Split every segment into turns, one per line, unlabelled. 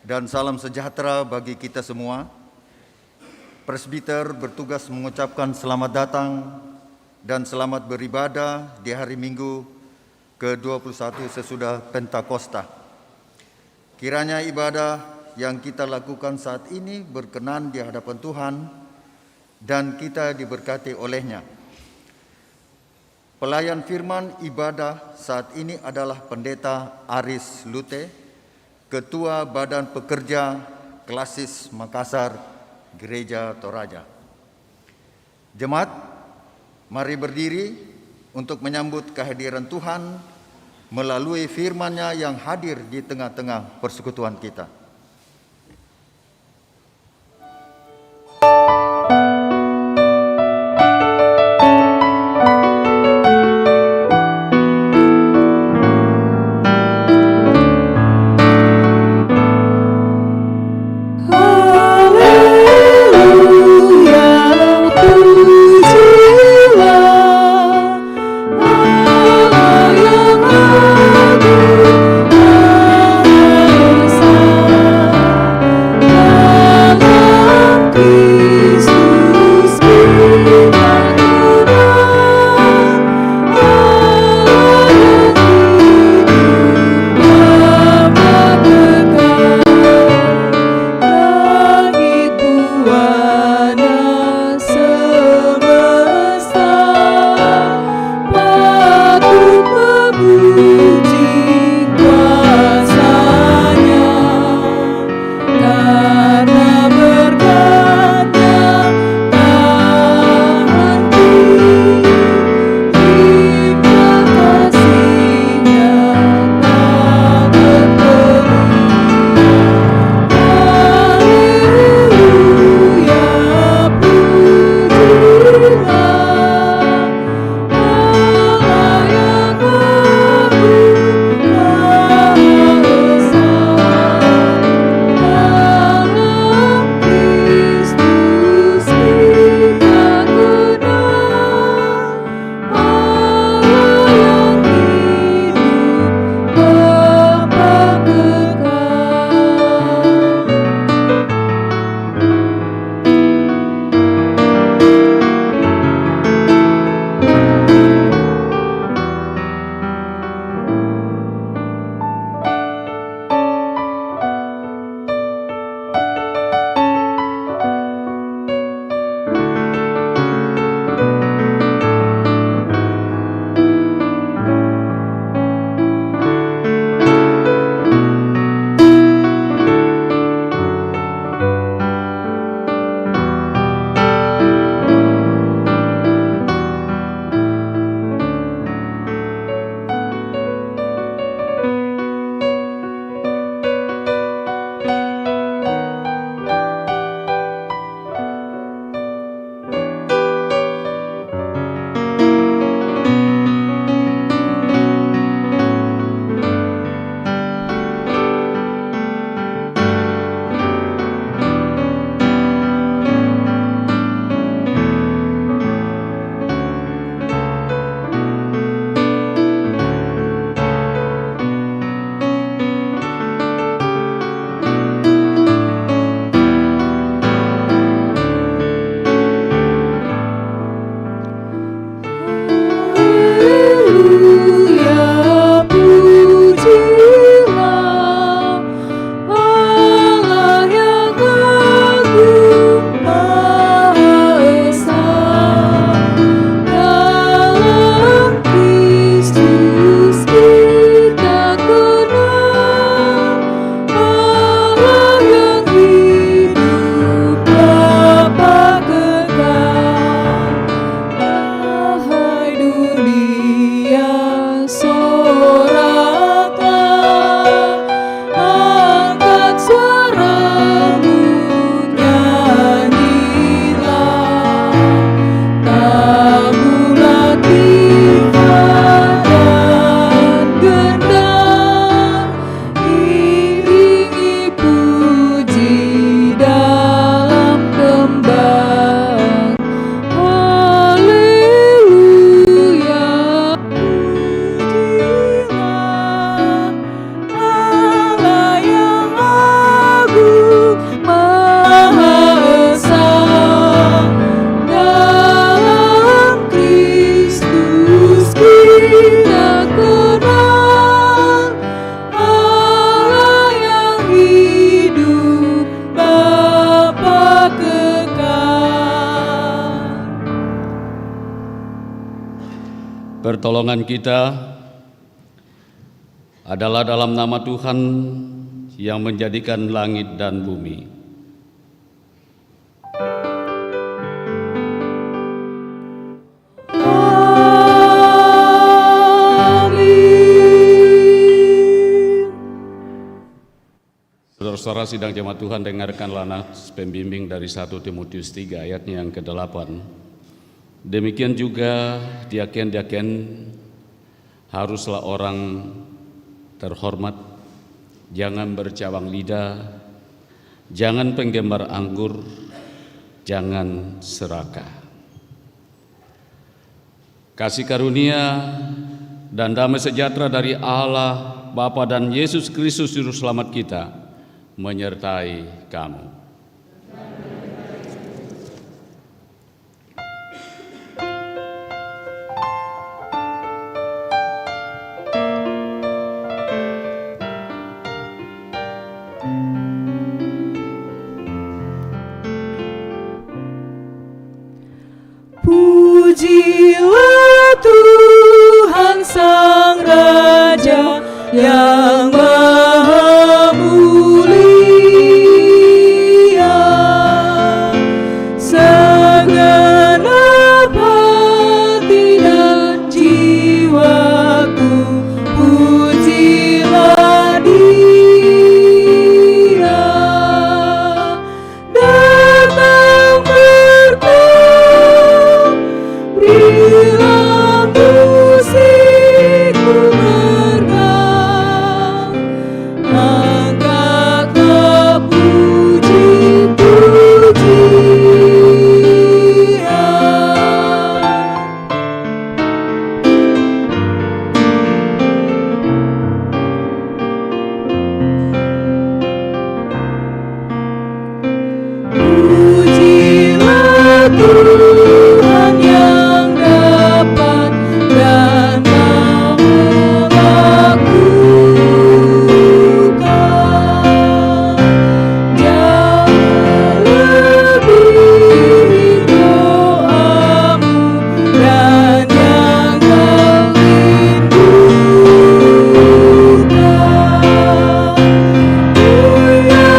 Dan salam sejahtera bagi kita semua. Presbiter bertugas mengucapkan selamat datang dan selamat beribadah di hari Minggu ke-21 sesudah Pentakosta. Kiranya ibadah yang kita lakukan saat ini berkenan di hadapan Tuhan dan kita diberkati olehnya. Pelayan firman ibadah saat ini adalah Pendeta Aris Lute, Ketua Badan Pekerja Klasis Makassar, Gereja Toraja. Jemaat, mari berdiri untuk menyambut kehadiran Tuhan melalui firman-Nya yang hadir di tengah-tengah persekutuan kita.
Sang pertolongan kita adalah dalam nama Tuhan yang menjadikan langit dan bumi. Saudara-saudara sidang jemaat Tuhan, dengarkanlah nas pembimbing dari 1 Timotius 3 ayatnya yang ke-8. Demikian juga diaken-diaken haruslah orang terhormat, jangan bercabang lidah, jangan penggemar anggur, jangan serakah. Kasih karunia dan damai sejahtera dari Allah Bapa dan Yesus Kristus Juru Selamat kita menyertai kamu.
Pujilah Tuhan Sang Raja yang Maha Mulia, segenap hati dan jiwaku, pujilah Dia. Datang berkat, berilah musikku berkat, angkatlah puji-pujian. Pujilah Tuhan yang dapat dan mau melakukan jauh lebih doamu dan yang kau rindukan. Dia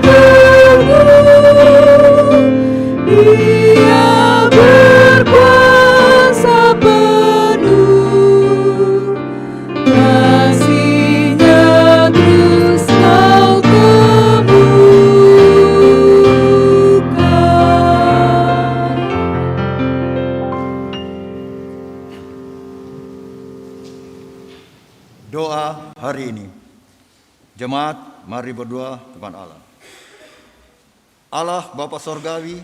teguh, Dia berkuasa penuh, kasih-Nya terus kau temukan.
Doa hari ini. Jemaat, mari berdoa kepada Allah. Allah Bapa Sorgawi,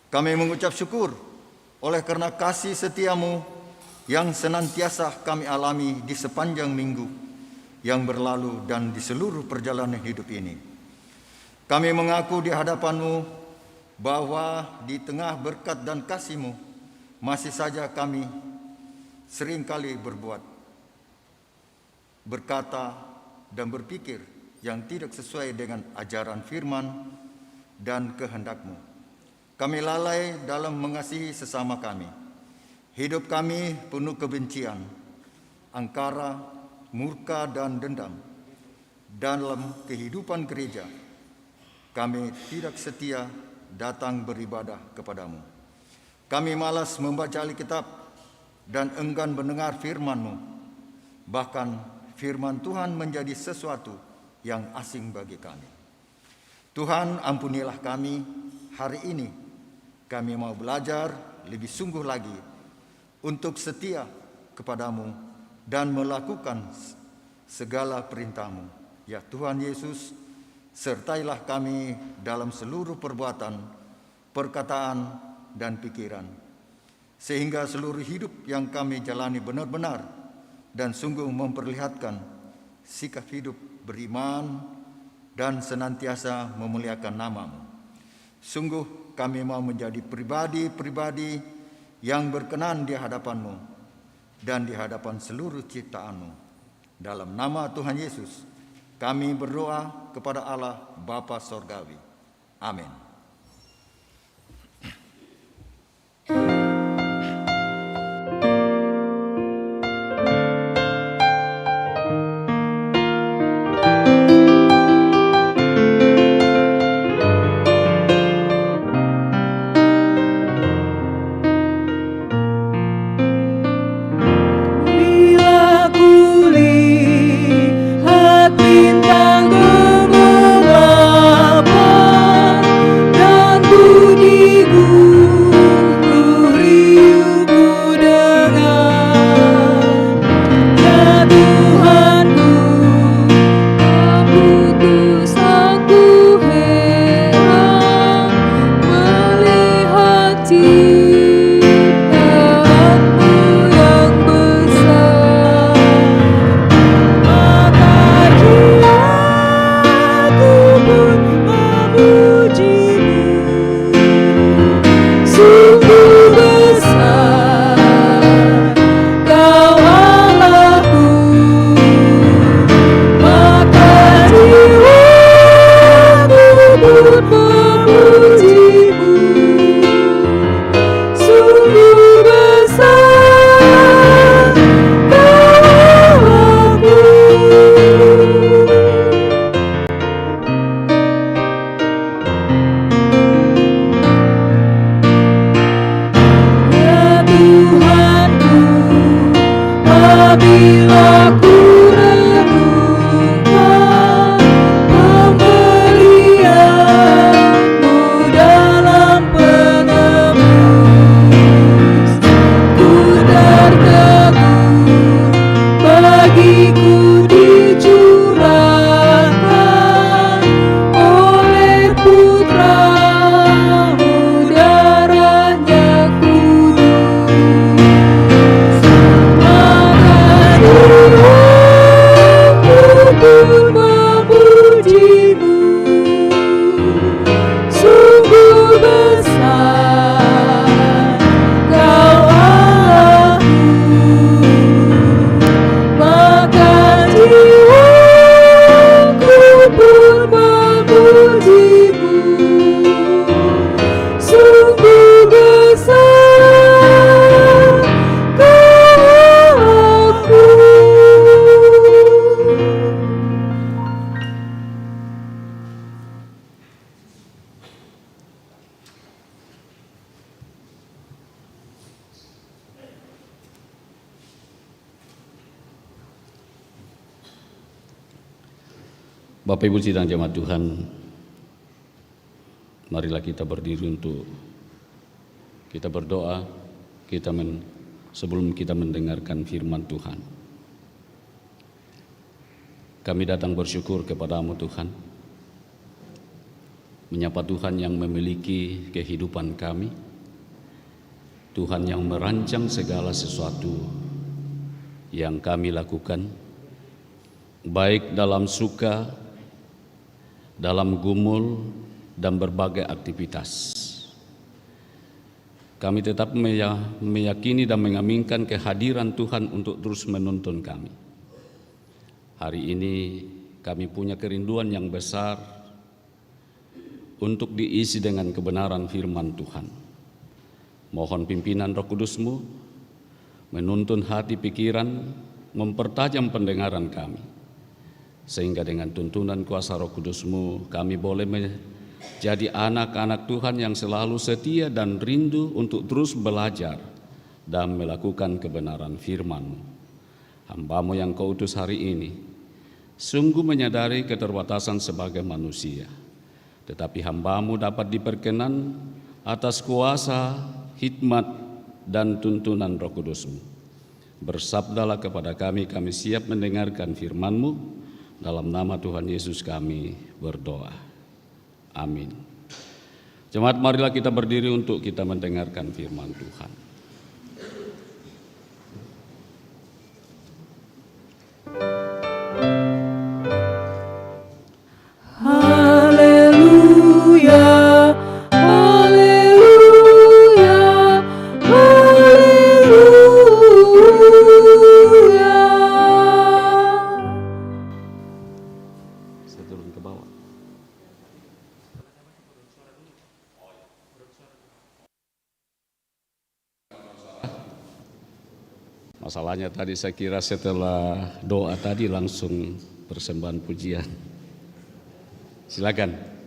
kami mengucap syukur oleh karena kasih setiamu yang senantiasa kami alami di sepanjang minggu yang berlalu dan di seluruh perjalanan hidup ini. Kami mengaku di hadapanmu bahwa di tengah berkat dan kasih-Mu masih saja kami seringkali berbuat, berkata, dan berpikir yang tidak sesuai dengan ajaran firman dan kehendak-Mu. Kami lalai dalam mengasihi sesama kami. Hidup kami penuh kebencian, angkara, murka, dan dendam. Dalam kehidupan gereja, kami tidak setia datang beribadah kepadamu. Kami malas membaca Alkitab dan enggan mendengar firman-Mu. Bahkan firman Tuhan menjadi sesuatu yang asing bagi kami. Tuhan, ampunilah kami hari ini. Kami mau belajar lebih sungguh lagi untuk setia kepadamu dan melakukan segala perintah-Mu. Ya Tuhan Yesus, sertailah kami dalam seluruh perbuatan, perkataan, dan pikiran, sehingga seluruh hidup yang kami jalani benar-benar dan sungguh memperlihatkan sikap hidup beriman dan senantiasa memuliakan nama-Mu. Sungguh kami mau menjadi pribadi-pribadi yang berkenan di hadapan-Mu dan di hadapan seluruh ciptaan-Mu. Dalam nama Tuhan Yesus, kami berdoa kepada Allah Bapa Sorgawi. Amin.
Bapak Ibu sidang jemaat Tuhan, marilah kita berdiri untuk kita berdoa sebelum kita mendengarkan firman Tuhan. Kami datang bersyukur kepadamu Tuhan, menyapa Tuhan yang memiliki kehidupan kami, Tuhan yang merancang segala sesuatu yang kami lakukan, baik dalam suka, dalam gumul, dan berbagai aktivitas. Kami tetap meyakini dan mengaminkan kehadiran Tuhan untuk terus menuntun kami. Hari ini kami punya kerinduan yang besar untuk diisi dengan kebenaran firman Tuhan. Mohon pimpinan Roh Kudus-Mu menuntun hati pikiran, mempertajam pendengaran kami, sehingga dengan tuntunan kuasa Roh Kudus-Mu kami boleh menjadi anak-anak Tuhan yang selalu setia dan rindu untuk terus belajar dan melakukan kebenaran firman-Mu. Hamba-Mu yang Kau utus hari ini sungguh menyadari keterbatasan sebagai manusia, tetapi hamba-Mu dapat diperkenan atas kuasa, hikmat, dan tuntunan Roh Kudus-Mu. Bersabdalah kepada kami siap mendengarkan firman-Mu. Dalam nama Tuhan Yesus kami berdoa. Amin. Jemaat, marilah kita berdiri untuk kita mendengarkan firman Tuhan.
Haleluya, haleluya, haleluya.
Saya turun ke bawah. Masalahnya tadi saya kira setelah doa tadi langsung persembahan pujian. Silakan.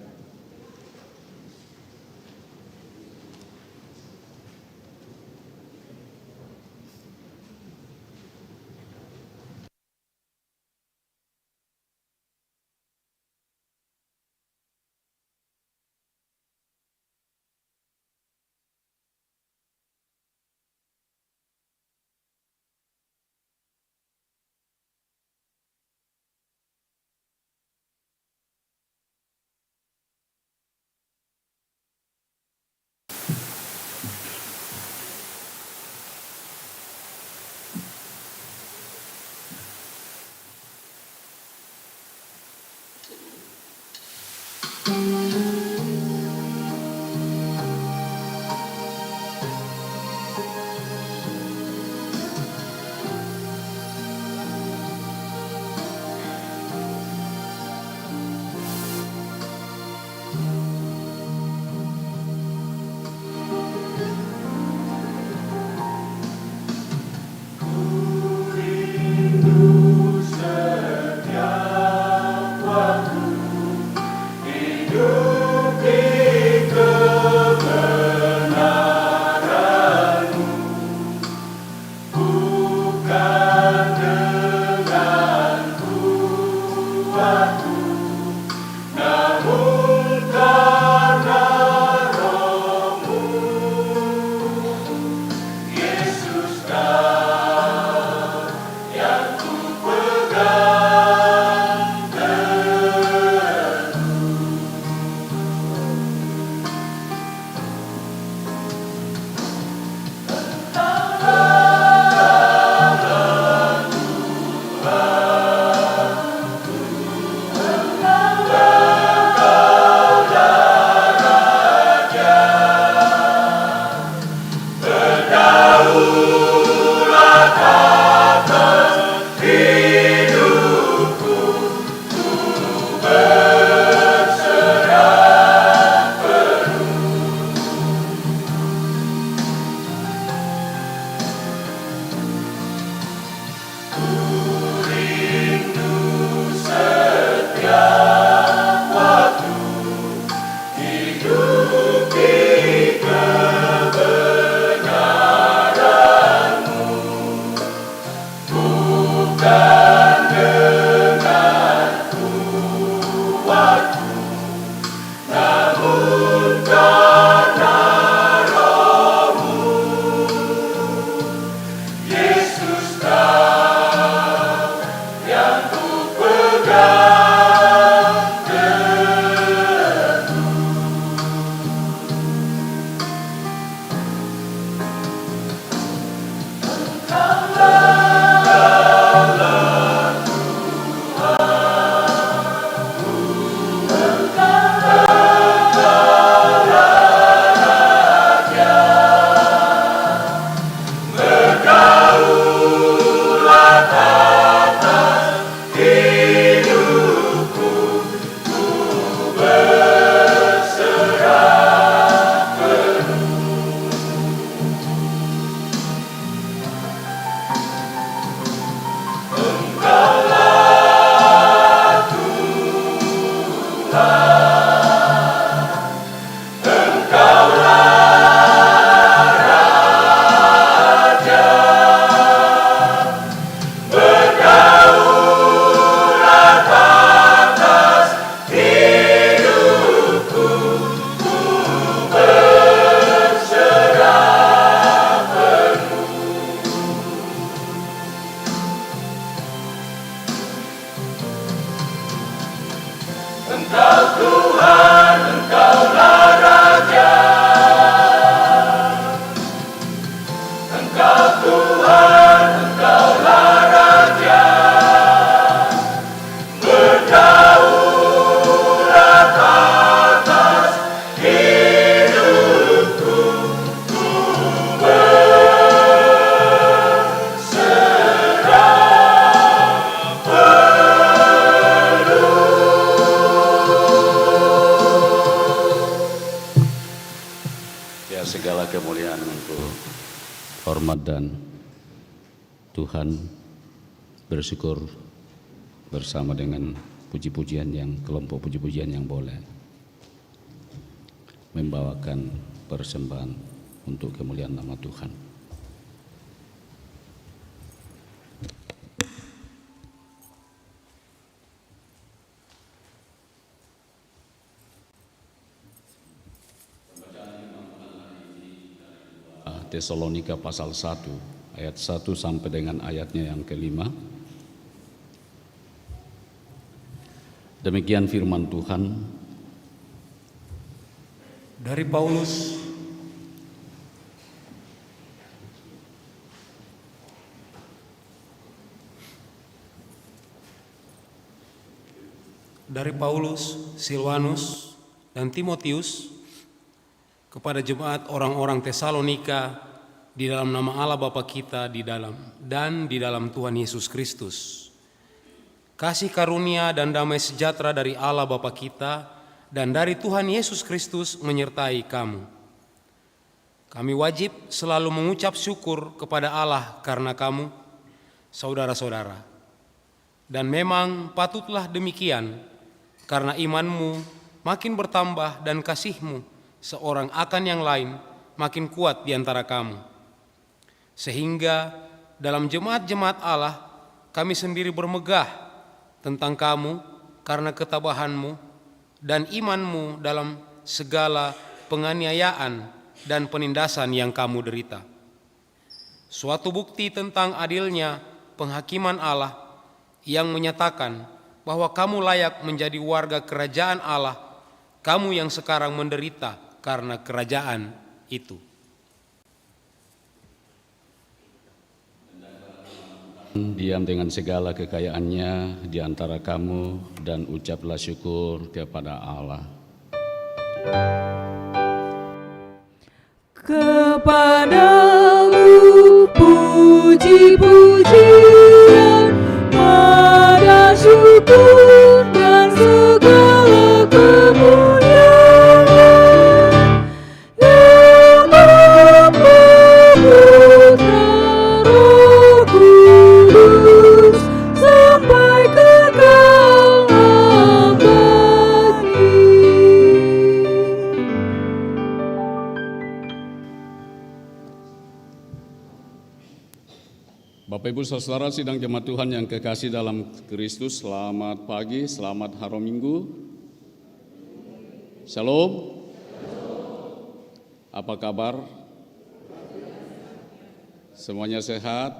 segala kemuliaan untuk hormat dan Tuhan, bersyukur bersama dengan puji-pujian yang kelompok puji-pujian yang boleh membawakan persembahan untuk kemuliaan nama Tuhan. Tesalonika pasal 1 ayat 1 sampai dengan ayatnya yang kelima. Demikian firman Tuhan.
Dari Paulus, Silwanus, dan Timotius kepada jemaat orang-orang Tesalonika di dalam nama Allah Bapa kita di dalam Tuhan Yesus Kristus. Kasih karunia dan damai sejahtera dari Allah Bapa kita dan dari Tuhan Yesus Kristus menyertai kamu. Kami wajib selalu mengucap syukur kepada Allah karena kamu, saudara-saudara. Dan memang patutlah demikian, karena imanmu makin bertambah dan kasihmu seorang akan yang lain makin kuat di antara kamu. Sehingga dalam jemaat-jemaat Allah kami sendiri bermegah tentang kamu karena ketabahanmu dan imanmu dalam segala penganiayaan dan penindasan yang kamu derita. Suatu bukti tentang adilnya penghakiman Allah yang menyatakan bahwa kamu layak menjadi warga kerajaan Allah, kamu yang sekarang menderita karena kerajaan itu.
Diam dengan segala kekayaannya di antara kamu dan ucaplah syukur kepada Allah.
Kepadamu puji-pujian, pada syukur dan segala kemuliaan yang Bapa, Putra, Roh Kudus sampai kekal abadi.
Bapak Ibu Saudara sidang jemaat Tuhan yang kekasih dalam Kristus, selamat pagi, selamat hari Minggu. Shalom. Apa kabar? Semuanya sehat?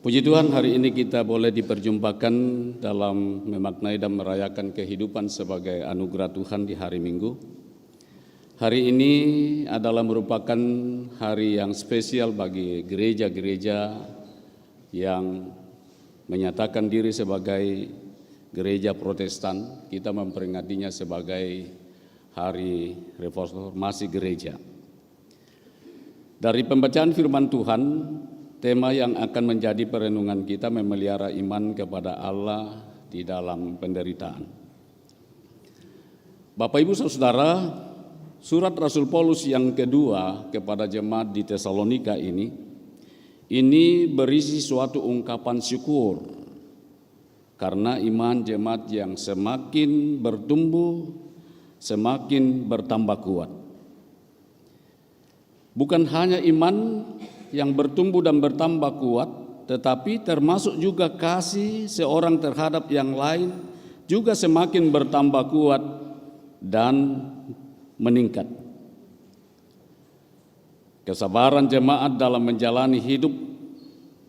Puji Tuhan, hari ini kita boleh diperjumpakan dalam memaknai dan merayakan kehidupan sebagai anugerah Tuhan di hari Minggu. Hari ini adalah merupakan hari yang spesial bagi gereja-gereja yang menyatakan diri sebagai gereja Protestan. Kita memperingatinya sebagai hari reformasi gereja. Dari pembacaan firman Tuhan, tema yang akan menjadi perenungan kita memelihara iman kepada Allah di dalam penderitaan. Bapak Ibu Saudara, surat Rasul Paulus yang kedua kepada jemaat di Tesalonika ini berisi suatu ungkapan syukur karena iman jemaat yang semakin bertumbuh, semakin bertambah kuat. Bukan hanya iman yang bertumbuh dan bertambah kuat, tetapi termasuk juga kasih seorang terhadap yang lain juga semakin bertambah kuat dan meningkat. Kesabaran jemaat dalam menjalani hidup,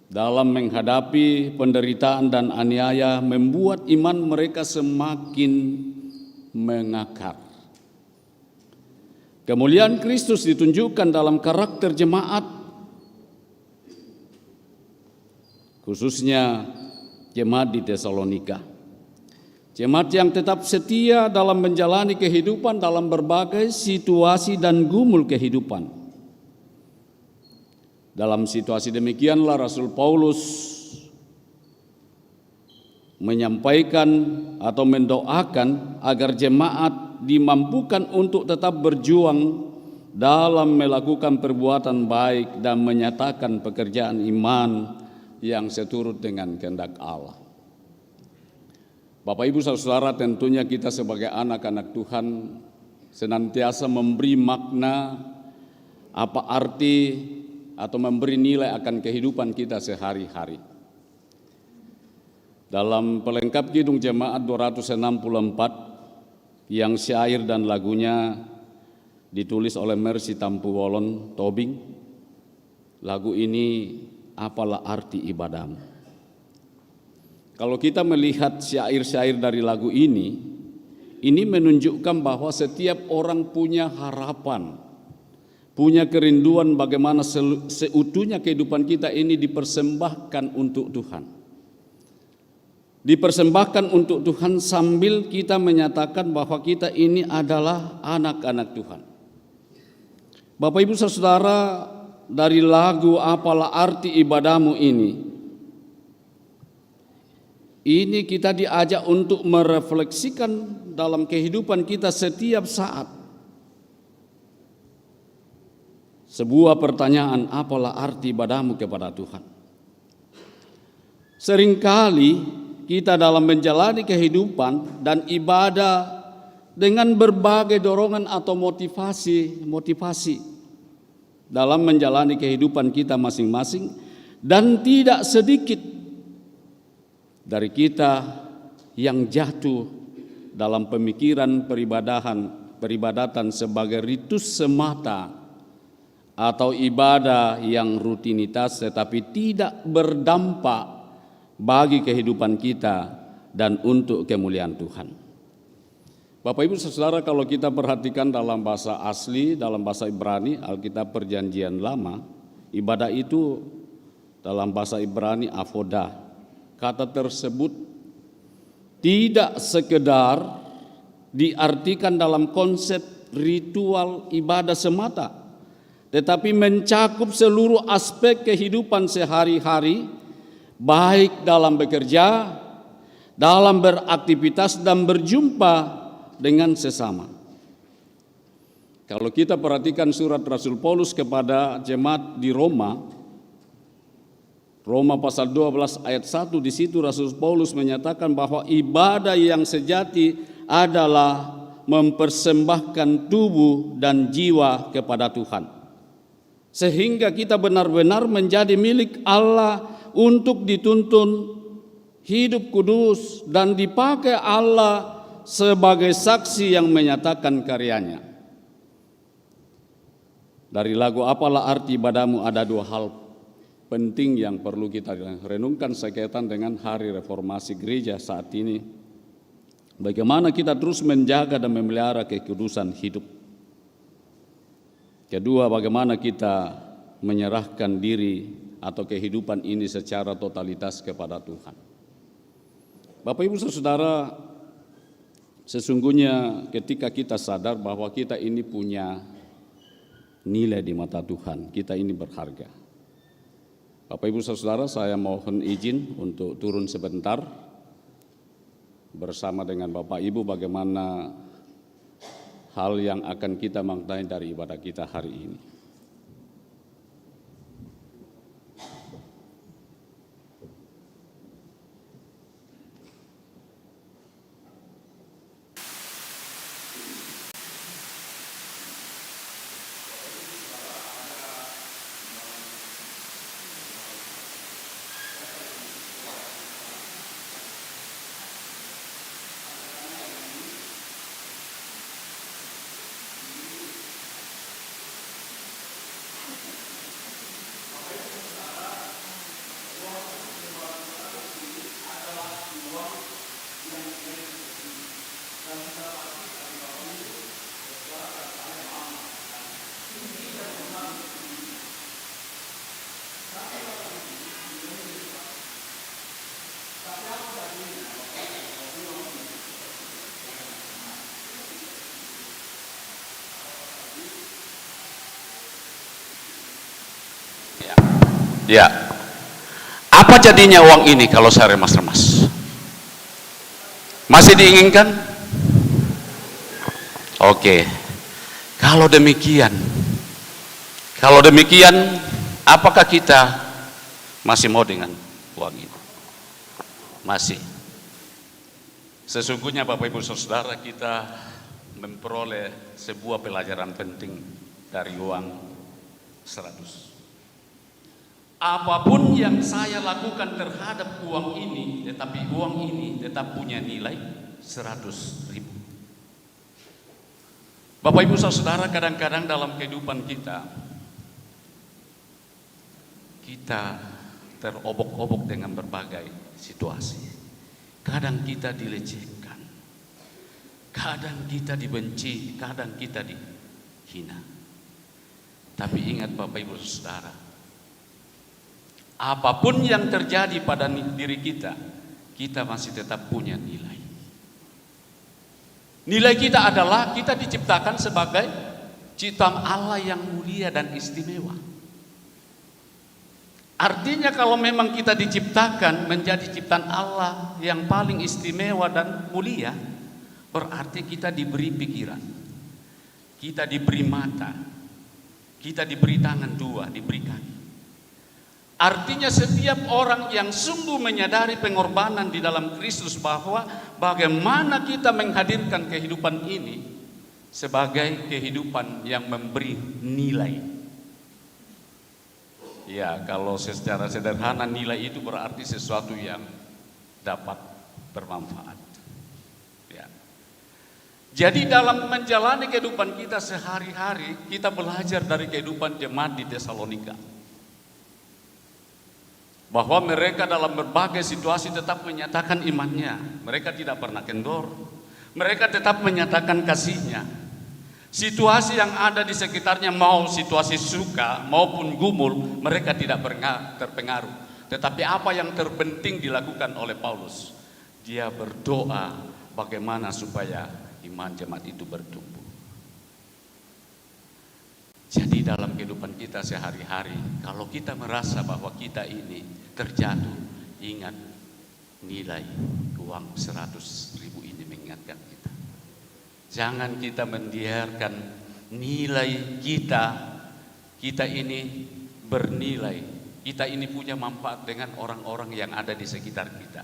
dalam menghadapi penderitaan dan aniaya membuat iman mereka semakin mengakar. Kemuliaan Kristus ditunjukkan dalam karakter jemaat, khususnya jemaat di Tesalonika. Jemaat yang tetap setia dalam menjalani kehidupan dalam berbagai situasi dan gumul kehidupan. Dalam situasi demikianlah Rasul Paulus menyampaikan atau mendoakan agar jemaat dimampukan untuk tetap berjuang dalam melakukan perbuatan baik dan menyatakan pekerjaan iman yang seturut dengan kehendak Allah. Bapak Ibu Saudara, tentunya kita sebagai anak-anak Tuhan senantiasa memberi makna apa arti atau memberi nilai akan kehidupan kita sehari-hari. Dalam pelengkap Kidung Jemaat 264 yang syair dan lagunya ditulis oleh Mercy Tampu Wolon Tobing, lagu ini apalah arti ibadahmu. Kalau kita melihat syair-syair dari lagu ini menunjukkan bahwa setiap orang punya harapan, punya kerinduan bagaimana seutuhnya kehidupan kita ini dipersembahkan untuk Tuhan. Dipersembahkan untuk Tuhan sambil kita menyatakan bahwa kita ini adalah anak-anak Tuhan. Bapak Ibu Saudara, dari lagu apalah arti ibadahmu ini kita diajak untuk merefleksikan dalam kehidupan kita setiap saat. Sebuah pertanyaan, apalah arti ibadahmu kepada Tuhan? Seringkali kita dalam menjalani kehidupan dan ibadah dengan berbagai dorongan atau motivasi dalam menjalani kehidupan kita masing-masing, dan tidak sedikit dari kita yang jatuh dalam pemikiran peribadatan sebagai ritus semata atau ibadah yang rutinitas tetapi tidak berdampak bagi kehidupan kita dan untuk kemuliaan Tuhan. Bapak Ibu Saudara, kalau kita perhatikan dalam bahasa asli, dalam bahasa Ibrani, Alkitab Perjanjian Lama, ibadah itu dalam bahasa Ibrani avodah. Kata tersebut tidak sekedar diartikan dalam konsep ritual ibadah semata, tetapi mencakup seluruh aspek kehidupan sehari-hari, baik dalam bekerja, dalam beraktivitas dan berjumpa dengan sesama. Kalau kita perhatikan surat Rasul Paulus kepada jemaat di Roma pasal 12 ayat 1, di situ Rasul Paulus menyatakan bahwa ibadah yang sejati adalah mempersembahkan tubuh dan jiwa kepada Tuhan, sehingga kita benar-benar menjadi milik Allah untuk dituntun hidup kudus dan dipakai Allah sebagai saksi yang menyatakan karyanya. Dari lagu apalah arti ibadahmu ada dua hal penting yang perlu kita renungkan sekaitan dengan hari reformasi gereja saat ini. Bagaimana kita terus menjaga dan memelihara kekudusan hidup. Kedua, bagaimana kita menyerahkan diri atau kehidupan ini secara totalitas kepada Tuhan. Bapak Ibu Saudara, sesungguhnya ketika kita sadar bahwa kita ini punya nilai di mata Tuhan, kita ini berharga. Bapak Ibu Saudara, saya mohon izin untuk turun sebentar bersama dengan Bapak Ibu bagaimana hal yang akan kita maknai dari ibadah kita hari ini.
Ya, apa jadinya uang ini kalau saya remas-remas? Masih diinginkan? Oke, kalau demikian Kalau demikian, apakah kita masih mau dengan uang ini? Masih. Sesungguhnya Bapak Ibu Saudara, kita memperoleh sebuah pelajaran penting dari uang 100. Apapun yang saya lakukan terhadap uang ini, tetapi uang ini tetap punya nilai 100.000. Bapak Ibu Saudara, kadang-kadang dalam kehidupan kita terobok-obok dengan berbagai situasi. Kadang kita dilecehkan, kadang kita dibenci, kadang kita dihina. Tapi ingat Bapak Ibu Saudara, apapun yang terjadi pada diri kita, kita masih tetap punya nilai. Nilai kita adalah kita diciptakan sebagai ciptaan Allah yang mulia dan istimewa. Artinya kalau memang kita diciptakan menjadi ciptaan Allah yang paling istimewa dan mulia, berarti kita diberi pikiran, kita diberi mata, kita diberi tangan dua, diberi kaki. Artinya setiap orang yang sungguh menyadari pengorbanan di dalam Kristus, bahwa bagaimana kita menghadirkan kehidupan ini sebagai kehidupan yang memberi nilai. Ya, kalau secara sederhana nilai itu berarti sesuatu yang dapat bermanfaat. Ya. Jadi dalam menjalani kehidupan kita sehari-hari, kita belajar dari kehidupan jemaat di Tesalonika, bahwa mereka dalam berbagai situasi tetap menyatakan imannya. Mereka tidak pernah kendor, mereka tetap menyatakan kasihnya. Situasi yang ada di sekitarnya, mau situasi suka maupun gumul, mereka tidak terpengaruh. Tetapi apa yang terpenting dilakukan oleh Paulus, dia berdoa bagaimana supaya iman jemaat itu bertumbuh. Jadi dalam kehidupan kita sehari-hari, kalau kita merasa bahwa kita ini terjatuh, ingat nilai uang 100.000 ini mengingatkan kita. Jangan kita membiarkan nilai kita ini bernilai, kita ini punya manfaat dengan orang-orang yang ada di sekitar kita,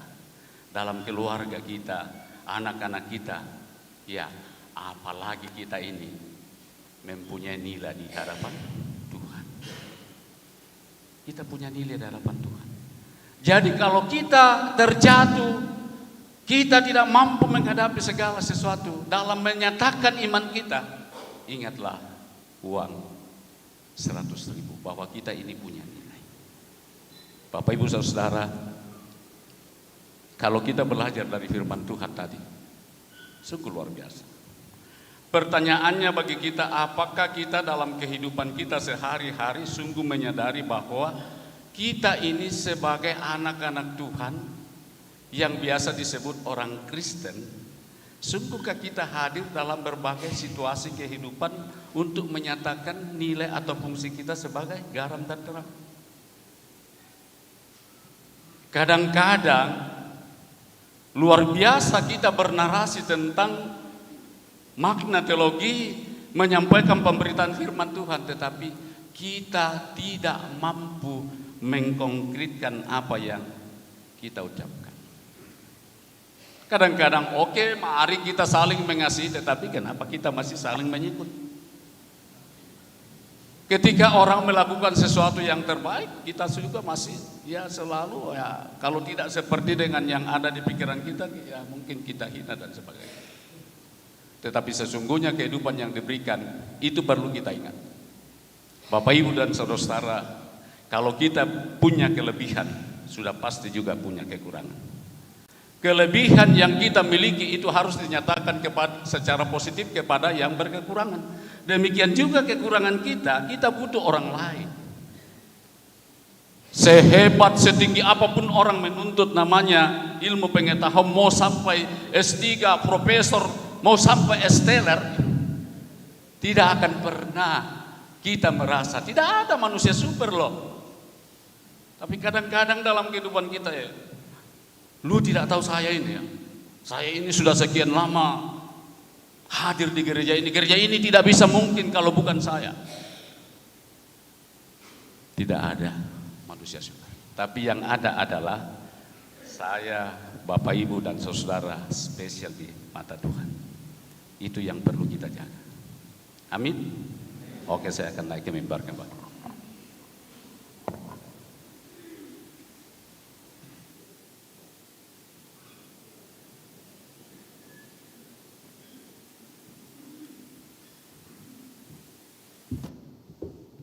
dalam keluarga kita, anak-anak kita. Ya, apalagi kita ini mempunyai nilai di hadapan Tuhan. Kita punya nilai di hadapan Tuhan. Jadi kalau kita terjatuh, kita tidak mampu menghadapi segala sesuatu dalam menyatakan iman kita, ingatlah uang 100.000, bahwa kita ini punya nilai. Bapak Ibu Saudara, kalau kita belajar dari firman Tuhan tadi, sungguh luar biasa. Pertanyaannya bagi kita, apakah kita dalam kehidupan kita sehari-hari sungguh menyadari bahwa kita ini sebagai anak-anak Tuhan yang biasa disebut orang Kristen, sungguhkah kita hadir dalam berbagai situasi kehidupan untuk menyatakan nilai atau fungsi kita sebagai garam dan terang? Kadang-kadang luar biasa kita bernarasi tentang makna teologi, menyampaikan pemberitaan firman Tuhan, tetapi kita tidak mampu mengkonkretkan apa yang kita ucapkan. Kadang-kadang oke, mari kita saling mengasihi, tetapi kenapa kita masih saling menyikut? Ketika orang melakukan sesuatu yang terbaik, kita juga masih selalu kalau tidak seperti dengan yang ada di pikiran kita, mungkin kita hina dan sebagainya. Tetapi sesungguhnya kehidupan yang diberikan itu perlu kita ingat. Bapak Ibu dan saudara-saudara, kalau kita punya kelebihan, sudah pasti juga punya kekurangan. Kelebihan yang kita miliki itu harus dinyatakan secara positif kepada yang berkekurangan. Demikian juga kekurangan kita butuh orang lain. Sehebat, setinggi apapun orang menuntut namanya ilmu pengetahuan, mau sampai S3, profesor, mau sampai S-teler, tidak akan pernah kita merasa, tidak ada manusia super loh. Tapi kadang-kadang dalam kehidupan kita lu tidak tahu saya ini saya ini sudah sekian lama hadir di gereja ini tidak bisa mungkin kalau bukan saya. Tidak ada manusia saudara. Tapi yang ada adalah saya, Bapak Ibu dan saudara spesial di mata Tuhan. Itu yang perlu kita jaga. Amin. Oke, saya akan naik ke mimbar kembali.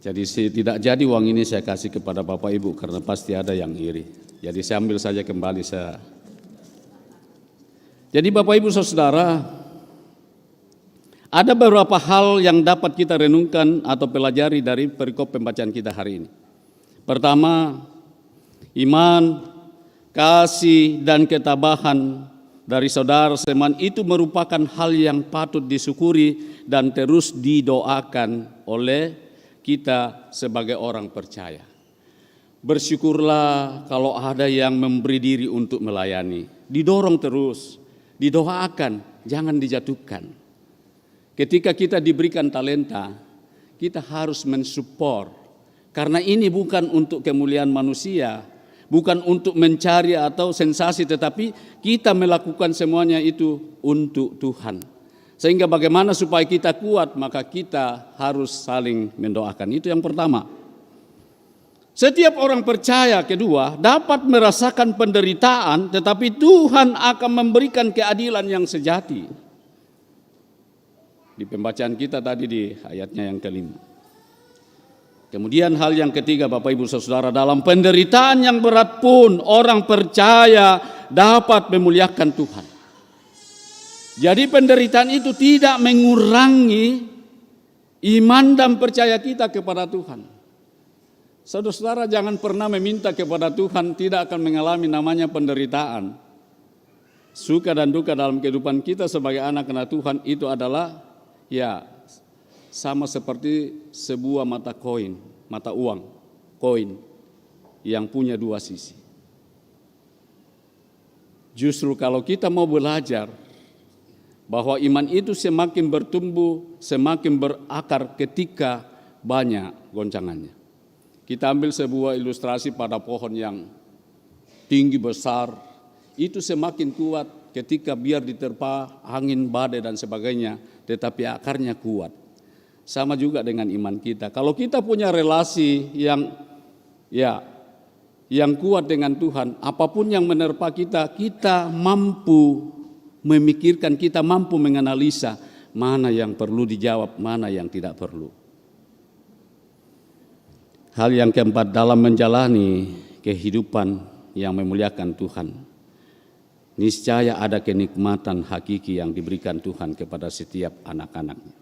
Jadi tidak jadi uang ini saya kasih kepada Bapak Ibu karena pasti ada yang iri. Jadi saya ambil saja kembali saya. Jadi Bapak Ibu Saudara, ada beberapa hal yang dapat kita renungkan atau pelajari dari perikop pembacaan kita hari ini. Pertama, iman, kasih dan ketabahan dari saudara seiman itu merupakan hal yang patut disyukuri dan terus didoakan oleh kita sebagai orang percaya. Bersyukurlah kalau ada yang memberi diri untuk melayani. Didorong terus, didoakan, jangan dijatuhkan. Ketika kita diberikan talenta, kita harus mensupport. Karena ini bukan untuk kemuliaan manusia, bukan untuk mencari atau sensasi, tetapi kita melakukan semuanya itu untuk Tuhan. Sehingga bagaimana supaya kita kuat, maka kita harus saling mendoakan. Itu yang pertama. Setiap orang percaya, kedua, dapat merasakan penderitaan, tetapi Tuhan akan memberikan keadilan yang sejati. Di pembacaan kita tadi di ayatnya yang kelima. Kemudian hal yang ketiga Bapak Ibu Saudara, dalam penderitaan yang berat pun orang percaya dapat memuliakan Tuhan. Jadi penderitaan itu tidak mengurangi iman dan percaya kita kepada Tuhan. Saudara-saudara jangan pernah meminta kepada Tuhan tidak akan mengalami namanya penderitaan. Suka dan duka dalam kehidupan kita sebagai anak-anak Tuhan itu adalah ya sama seperti sebuah mata uang, koin yang punya dua sisi. Justru kalau kita mau belajar bahwa iman itu semakin bertumbuh, semakin berakar ketika banyak goncangannya. Kita ambil sebuah ilustrasi pada pohon yang tinggi besar, itu semakin kuat ketika biar diterpa angin, badai dan sebagainya, tetapi akarnya kuat. Sama juga dengan iman kita. Kalau kita punya relasi yang kuat dengan Tuhan, apapun yang menerpa kita, kita mampu memikirkan, kita mampu menganalisa mana yang perlu dijawab, mana yang tidak perlu. Hal yang keempat, dalam menjalani kehidupan yang memuliakan Tuhan, niscaya ada kenikmatan hakiki yang diberikan Tuhan kepada setiap anak-anaknya.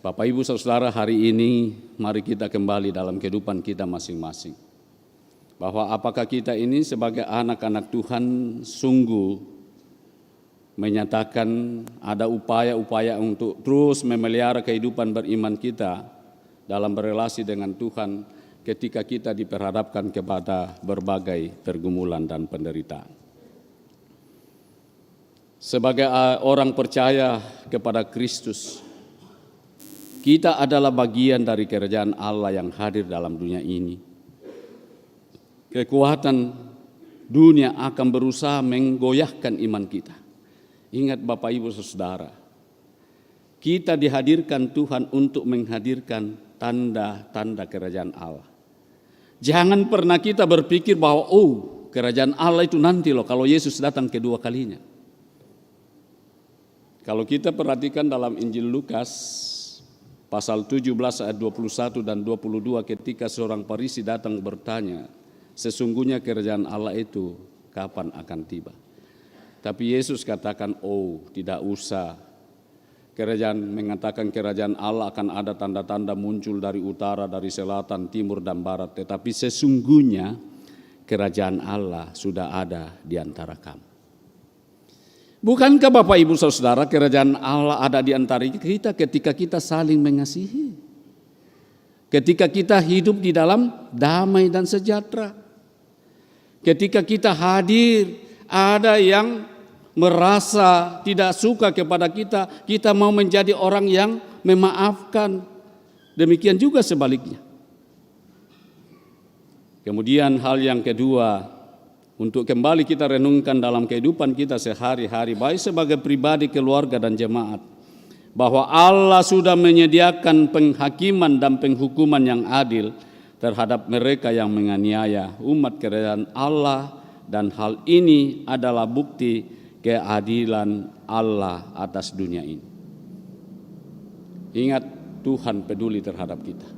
Bapak Ibu Saudara, hari ini mari kita kembali dalam kehidupan kita masing-masing. Bahwa apakah kita ini sebagai anak-anak Tuhan sungguh menyatakan ada upaya-upaya untuk terus memelihara kehidupan beriman kita dalam berelasi dengan Tuhan ketika kita diperhadapkan kepada berbagai pergumulan dan penderitaan. Sebagai orang percaya kepada Kristus, kita adalah bagian dari kerajaan Allah yang hadir dalam dunia ini. Kekuatan dunia akan berusaha menggoyahkan iman kita. Ingat Bapak Ibu Saudara, kita dihadirkan Tuhan untuk menghadirkan tanda-tanda kerajaan Allah. Jangan pernah kita berpikir bahwa kerajaan Allah itu nanti loh kalau Yesus datang kedua kalinya. Kalau kita perhatikan dalam Injil Lukas pasal 17 ayat 21 dan 22 ketika seorang Farisi datang bertanya, sesungguhnya kerajaan Allah itu kapan akan tiba? Tapi Yesus katakan, tidak usah. Mengatakan kerajaan Allah akan ada tanda-tanda muncul dari utara, dari selatan, timur dan barat. Tetapi sesungguhnya kerajaan Allah sudah ada di antara kamu. Bukankah Bapak Ibu Saudara kerajaan Allah ada di antara kita ketika kita saling mengasihi? Ketika kita hidup di dalam damai dan sejahtera. Ketika kita hadir, ada yang merasa tidak suka kepada kita, kita mau menjadi orang yang memaafkan. Demikian juga sebaliknya. Kemudian hal yang kedua, untuk kembali kita renungkan dalam kehidupan kita sehari-hari, baik sebagai pribadi, keluarga, dan jemaat, bahwa Allah sudah menyediakan penghakiman dan penghukuman yang adil terhadap mereka yang menganiaya umat kerajaan Allah, dan hal ini adalah bukti keadilan Allah atas dunia ini. Ingat, Tuhan peduli terhadap kita.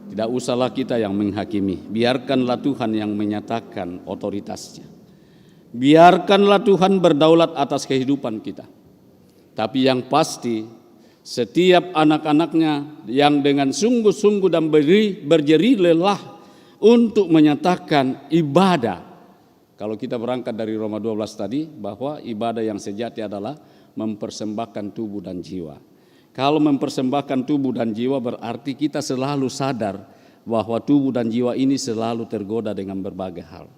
Tidak usahlah kita yang menghakimi, biarkanlah Tuhan yang menyatakan otoritasnya. Biarkanlah Tuhan berdaulat atas kehidupan kita. Tapi yang pasti, setiap anak-anaknya yang dengan sungguh-sungguh dan berjerih lelah untuk menyatakan ibadah. Kalau kita berangkat dari Roma 12 tadi, bahwa ibadah yang sejati adalah mempersembahkan tubuh dan jiwa. Kalau mempersembahkan tubuh dan jiwa berarti kita selalu sadar bahwa tubuh dan jiwa ini selalu tergoda dengan berbagai hal.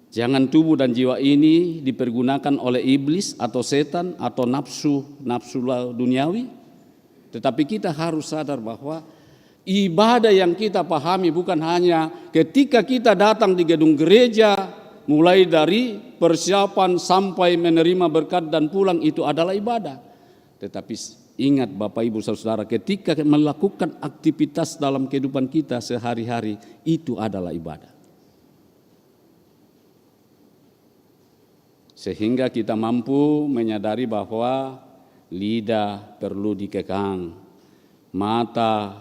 Jangan tubuh dan jiwa ini dipergunakan oleh iblis atau setan atau nafsu duniawi. Tetapi kita harus sadar bahwa ibadah yang kita pahami bukan hanya ketika kita datang di gedung gereja, mulai dari persiapan sampai menerima berkat dan pulang, itu adalah ibadah. Tetapi ingat Bapak Ibu Saudara, ketika melakukan aktivitas dalam kehidupan kita sehari-hari, itu adalah ibadah. Sehingga kita mampu menyadari bahwa lidah perlu dikekang, mata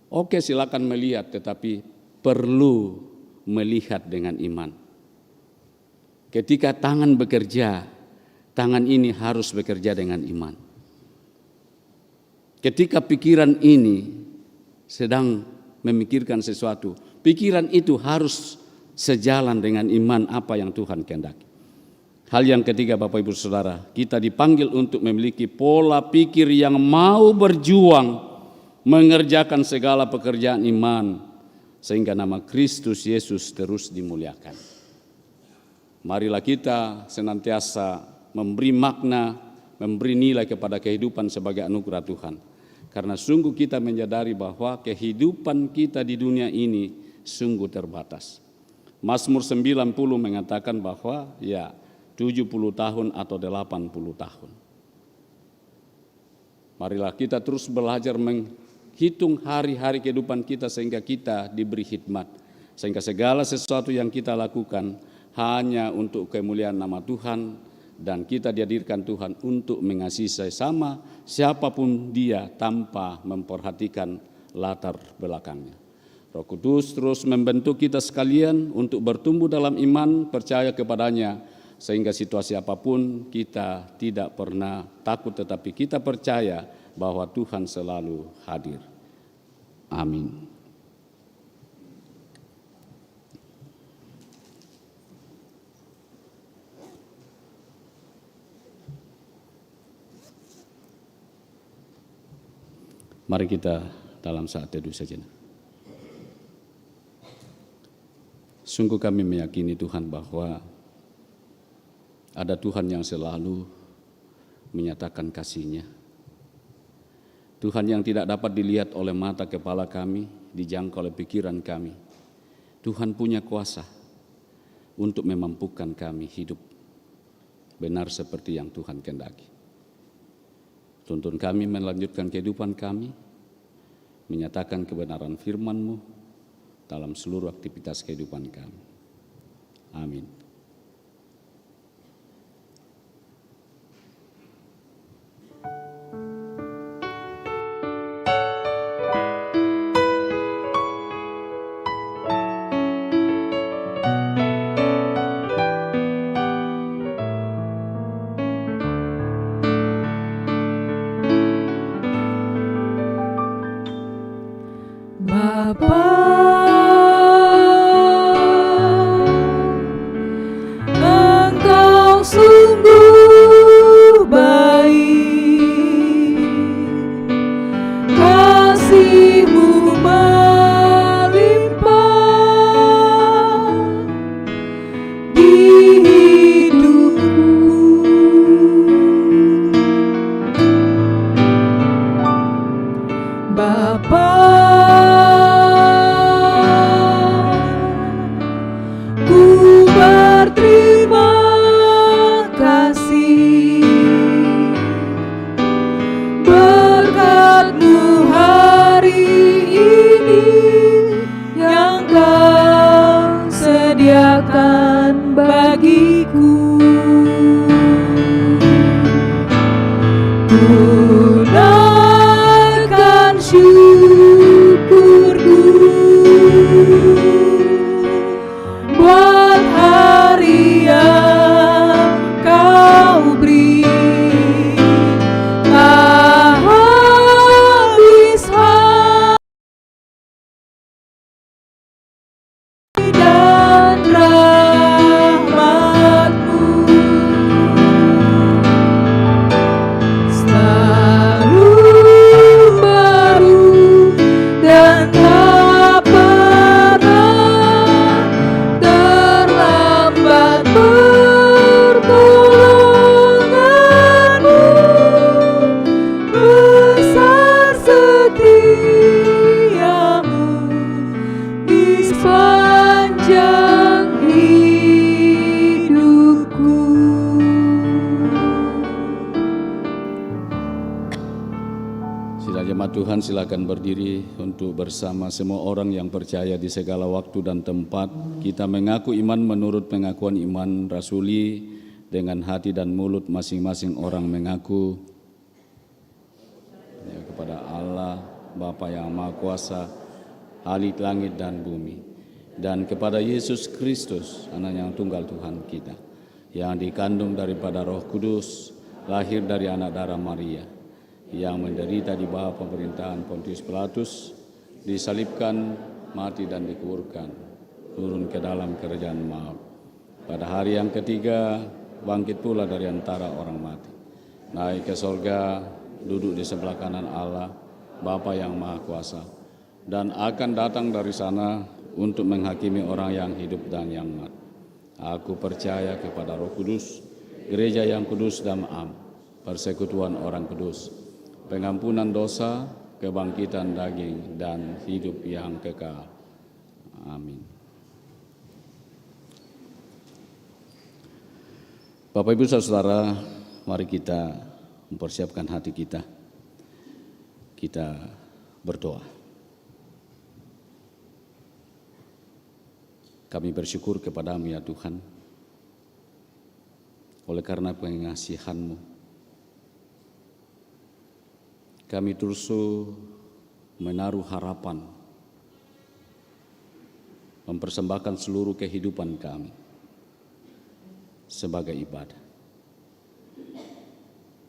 oke silakan melihat, tetapi perlu melihat dengan iman. Ketika tangan bekerja, tangan ini harus bekerja dengan iman. Ketika pikiran ini sedang memikirkan sesuatu, pikiran itu harus sejalan dengan iman apa yang Tuhan kehendaki. Hal yang ketiga Bapak Ibu Saudara, kita dipanggil untuk memiliki pola pikir yang mau berjuang mengerjakan segala pekerjaan iman sehingga nama Kristus Yesus terus dimuliakan. Marilah kita senantiasa memberi makna, memberi nilai kepada kehidupan sebagai anugerah Tuhan. Karena sungguh kita menyadari bahwa kehidupan kita di dunia ini sungguh terbatas. Mazmur 90 mengatakan bahwa 70 tahun atau 80 tahun. Marilah kita terus belajar menghitung hari-hari kehidupan kita sehingga kita diberi hikmat. Sehingga segala sesuatu yang kita lakukan hanya untuk kemuliaan nama Tuhan, dan kita dihadirkan Tuhan untuk mengasihi sesama siapapun dia tanpa memperhatikan latar belakangnya. Roh Kudus terus membentuk kita sekalian untuk bertumbuh dalam iman, percaya kepadanya, sehingga situasi apapun kita tidak pernah takut, tetapi kita percaya bahwa Tuhan selalu hadir. Amin. Mari kita dalam saat teduh sejenak. Sungguh kami meyakini Tuhan bahwa ada Tuhan yang selalu menyatakan kasih-Nya. Tuhan yang tidak dapat dilihat oleh mata kepala kami, dijangkau oleh pikiran kami. Tuhan punya kuasa untuk memampukan kami hidup benar seperti yang Tuhan kehendaki. Tuntun kami melanjutkan kehidupan kami, menyatakan kebenaran firman-Mu dalam seluruh aktivitas kehidupan kami. Amin.
Engkau sungguh baik, kasih-Mu melimpah di hidupku. Bapa, tunaikan syukurku buat hari yang kau beri. Tak habis hati dan rahmat-Mu, selalu baru dan tak pernah terlambat pertolongan-Mu. Besar setiamu di sepanjang hidupku.
Sila jemaat Tuhan, silakan berdiri untuk bersama semua orang yang percaya di segala waktu dan tempat. Kita mengaku iman menurut pengakuan iman rasuli dengan hati dan mulut masing-masing orang mengaku ya, kepada Allah Bapa yang Maha Kuasa, Halik langit dan bumi, dan kepada Yesus Kristus, Anak yang tunggal Tuhan kita, yang dikandung daripada Roh Kudus, lahir dari anak darah Maria, yang menderita di bawah pemerintahan Pontius Pilatus, disalibkan, mati dan dikuburkan, turun ke dalam kerajaan maut. Pada hari yang ketiga, bangkit pula dari antara orang mati, naik ke sorga, duduk di sebelah kanan Allah, Bapa yang Maha Kuasa, dan akan datang dari sana untuk menghakimi orang yang hidup dan yang mati. Aku percaya kepada Roh Kudus, gereja yang kudus dan am, persekutuan orang kudus, pengampunan dosa, kebangkitan daging, dan hidup yang kekal. Amin. Bapak Ibu Saudara, mari kita mempersiapkan hati kita. Kita berdoa. Kami bersyukur kepada-Mu ya Tuhan, oleh karena pengasihan-Mu, kami terus menaruh harapan, mempersembahkan seluruh kehidupan kami sebagai ibadah.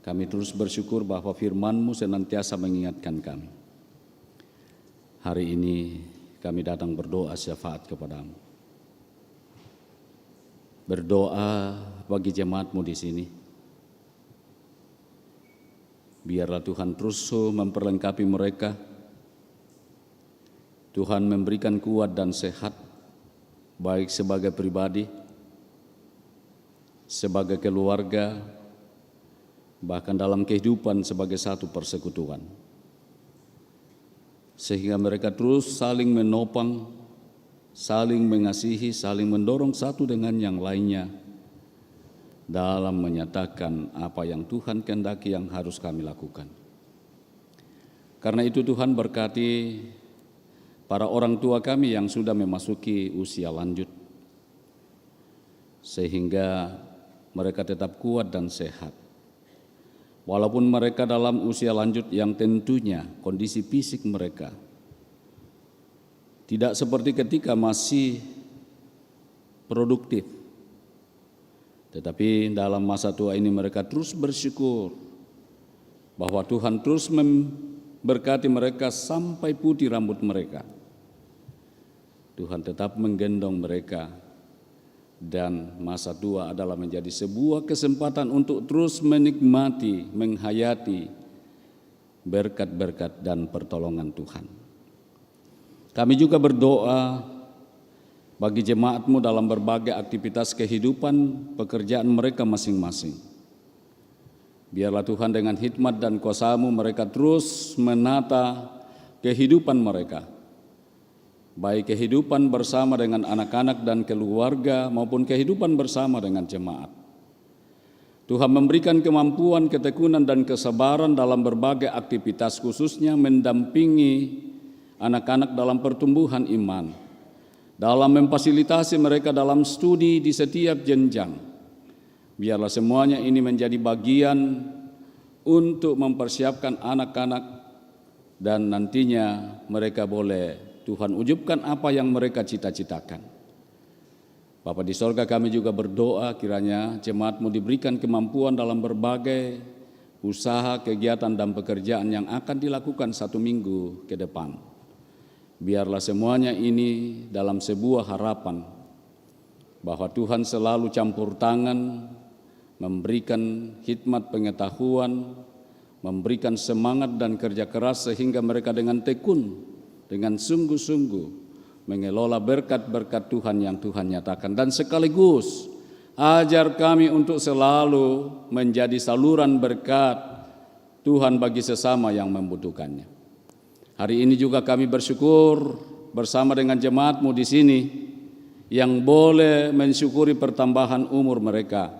Kami terus bersyukur bahwa firman-Mu senantiasa mengingatkan kami. Hari ini kami datang berdoa syafaat kepada-Mu. Berdoa bagi jemaat-Mu di sini. Biarlah Tuhan terus memperlengkapi mereka. Tuhan memberikan kuat dan sehat, baik sebagai pribadi, sebagai keluarga, bahkan dalam kehidupan sebagai satu persekutuan. Sehingga mereka terus saling menopang, saling mengasihi, saling mendorong satu dengan yang lainnya dalam menyatakan apa yang Tuhan kehendaki yang harus kami lakukan. Karena itu Tuhan berkati para orang tua kami yang sudah memasuki usia lanjut, sehingga mereka tetap kuat dan sehat. Walaupun mereka dalam usia lanjut yang tentunya kondisi fisik mereka tidak seperti ketika masih produktif, tetapi dalam masa tua ini mereka terus bersyukur bahwa Tuhan terus memberkati mereka sampai putih rambut mereka. Tuhan tetap menggendong mereka, dan masa tua adalah menjadi sebuah kesempatan untuk terus menikmati, menghayati berkat-berkat dan pertolongan Tuhan. Kami juga berdoa bagi jemaat-Mu dalam berbagai aktivitas kehidupan pekerjaan mereka masing-masing. Biarlah Tuhan dengan hikmat dan kuasa-Mu mereka terus menata kehidupan mereka, baik kehidupan bersama dengan anak-anak dan keluarga maupun kehidupan bersama dengan jemaat. Tuhan memberikan kemampuan, ketekunan dan kesabaran dalam berbagai aktivitas, khususnya mendampingi anak-anak dalam pertumbuhan iman, dalam memfasilitasi mereka dalam studi di setiap jenjang. Biarlah semuanya ini menjadi bagian untuk mempersiapkan anak-anak dan nantinya mereka boleh Tuhan ujubkan apa yang mereka cita-citakan. Bapa di sorga, kami juga berdoa kiranya jemaat-Mu diberikan kemampuan dalam berbagai usaha, kegiatan dan pekerjaan yang akan dilakukan 1 minggu ke depan. Biarlah semuanya ini dalam sebuah harapan bahwa Tuhan selalu campur tangan, memberikan hikmat pengetahuan, memberikan semangat dan kerja keras sehingga mereka dengan tekun, dengan sungguh-sungguh mengelola berkat-berkat Tuhan yang Tuhan nyatakan. Dan sekaligus ajar kami untuk selalu menjadi saluran berkat Tuhan bagi sesama yang membutuhkannya. Hari ini juga kami bersyukur bersama dengan jemaat-Mu di sini yang boleh mensyukuri pertambahan umur mereka,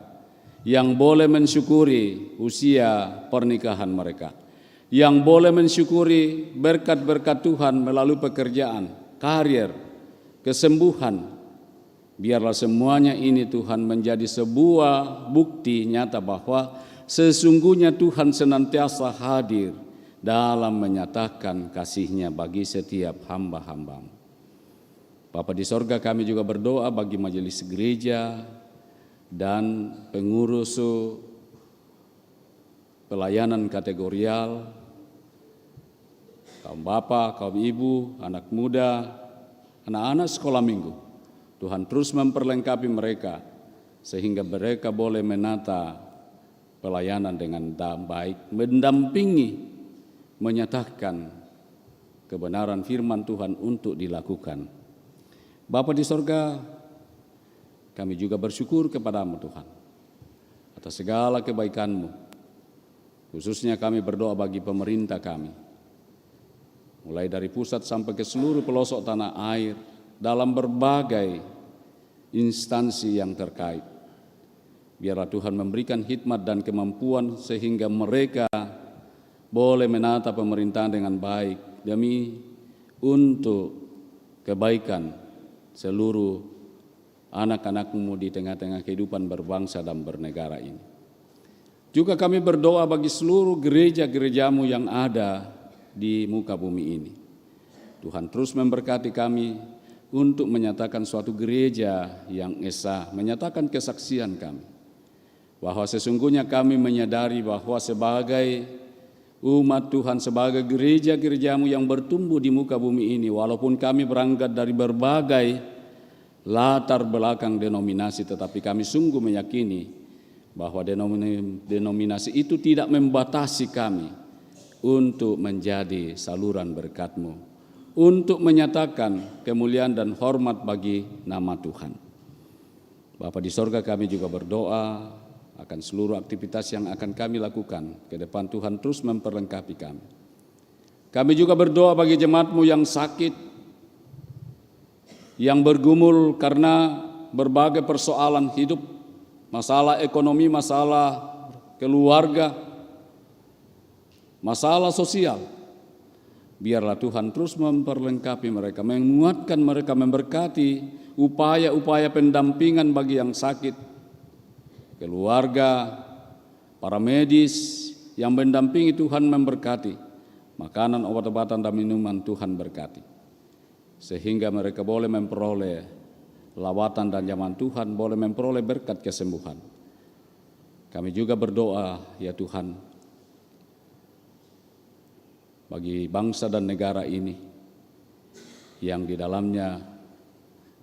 yang boleh mensyukuri usia pernikahan mereka, yang boleh mensyukuri berkat-berkat Tuhan melalui pekerjaan, karir, kesembuhan. Biarlah semuanya ini Tuhan menjadi sebuah bukti nyata bahwa sesungguhnya Tuhan senantiasa hadir dalam menyatakan kasih-Nya bagi setiap hamba-hamba-Mu. Bapa di sorga, kami juga berdoa bagi majelis gereja dan pengurus pelayanan kategorial, kaum bapak, kaum ibu, anak muda, anak-anak sekolah minggu. Tuhan terus memperlengkapi mereka sehingga mereka boleh menata pelayanan dengan baik, mendampingi, menyatakan kebenaran firman Tuhan untuk dilakukan. Bapa di sorga, kami juga bersyukur kepada-Mu Tuhan atas segala kebaikan-Mu. Khususnya kami berdoa bagi pemerintah kami, mulai dari pusat sampai ke seluruh pelosok tanah air, dalam berbagai instansi yang terkait. Biarlah Tuhan memberikan hikmat dan kemampuan sehingga mereka boleh menata pemerintahan dengan baik demi untuk kebaikan seluruh anak-anak-Mu di tengah-tengah kehidupan berbangsa dan bernegara ini. Juga kami berdoa bagi seluruh gereja-gereja-Mu yang ada di muka bumi ini. Tuhan terus memberkati kami untuk menyatakan suatu gereja yang esa, menyatakan kesaksian kami bahwa sesungguhnya kami menyadari bahwa sebagai umat Tuhan, sebagai gereja-gereja-Mu yang bertumbuh di muka bumi ini, walaupun kami berangkat dari berbagai latar belakang denominasi, tetapi kami sungguh meyakini bahwa denominasi itu tidak membatasi kami untuk menjadi saluran berkat-Mu, untuk menyatakan kemuliaan dan hormat bagi nama Tuhan. Bapa di sorga, kami juga berdoa akan seluruh aktivitas yang akan kami lakukan ke depan. Tuhan terus memperlengkapi kami. Kami juga berdoa bagi jemaat-Mu yang sakit, yang bergumul karena berbagai persoalan hidup, masalah ekonomi, masalah keluarga, masalah sosial. Biarlah Tuhan terus memperlengkapi mereka, menguatkan mereka, memberkati upaya-upaya pendampingan bagi yang sakit, keluarga, para medis yang mendampingi. Tuhan memberkati makanan, obat-obatan dan minuman. Tuhan berkati sehingga mereka boleh memperoleh lawatan dan zaman Tuhan, boleh memperoleh berkat kesembuhan. Kami juga berdoa ya Tuhan bagi bangsa dan negara ini yang di dalamnya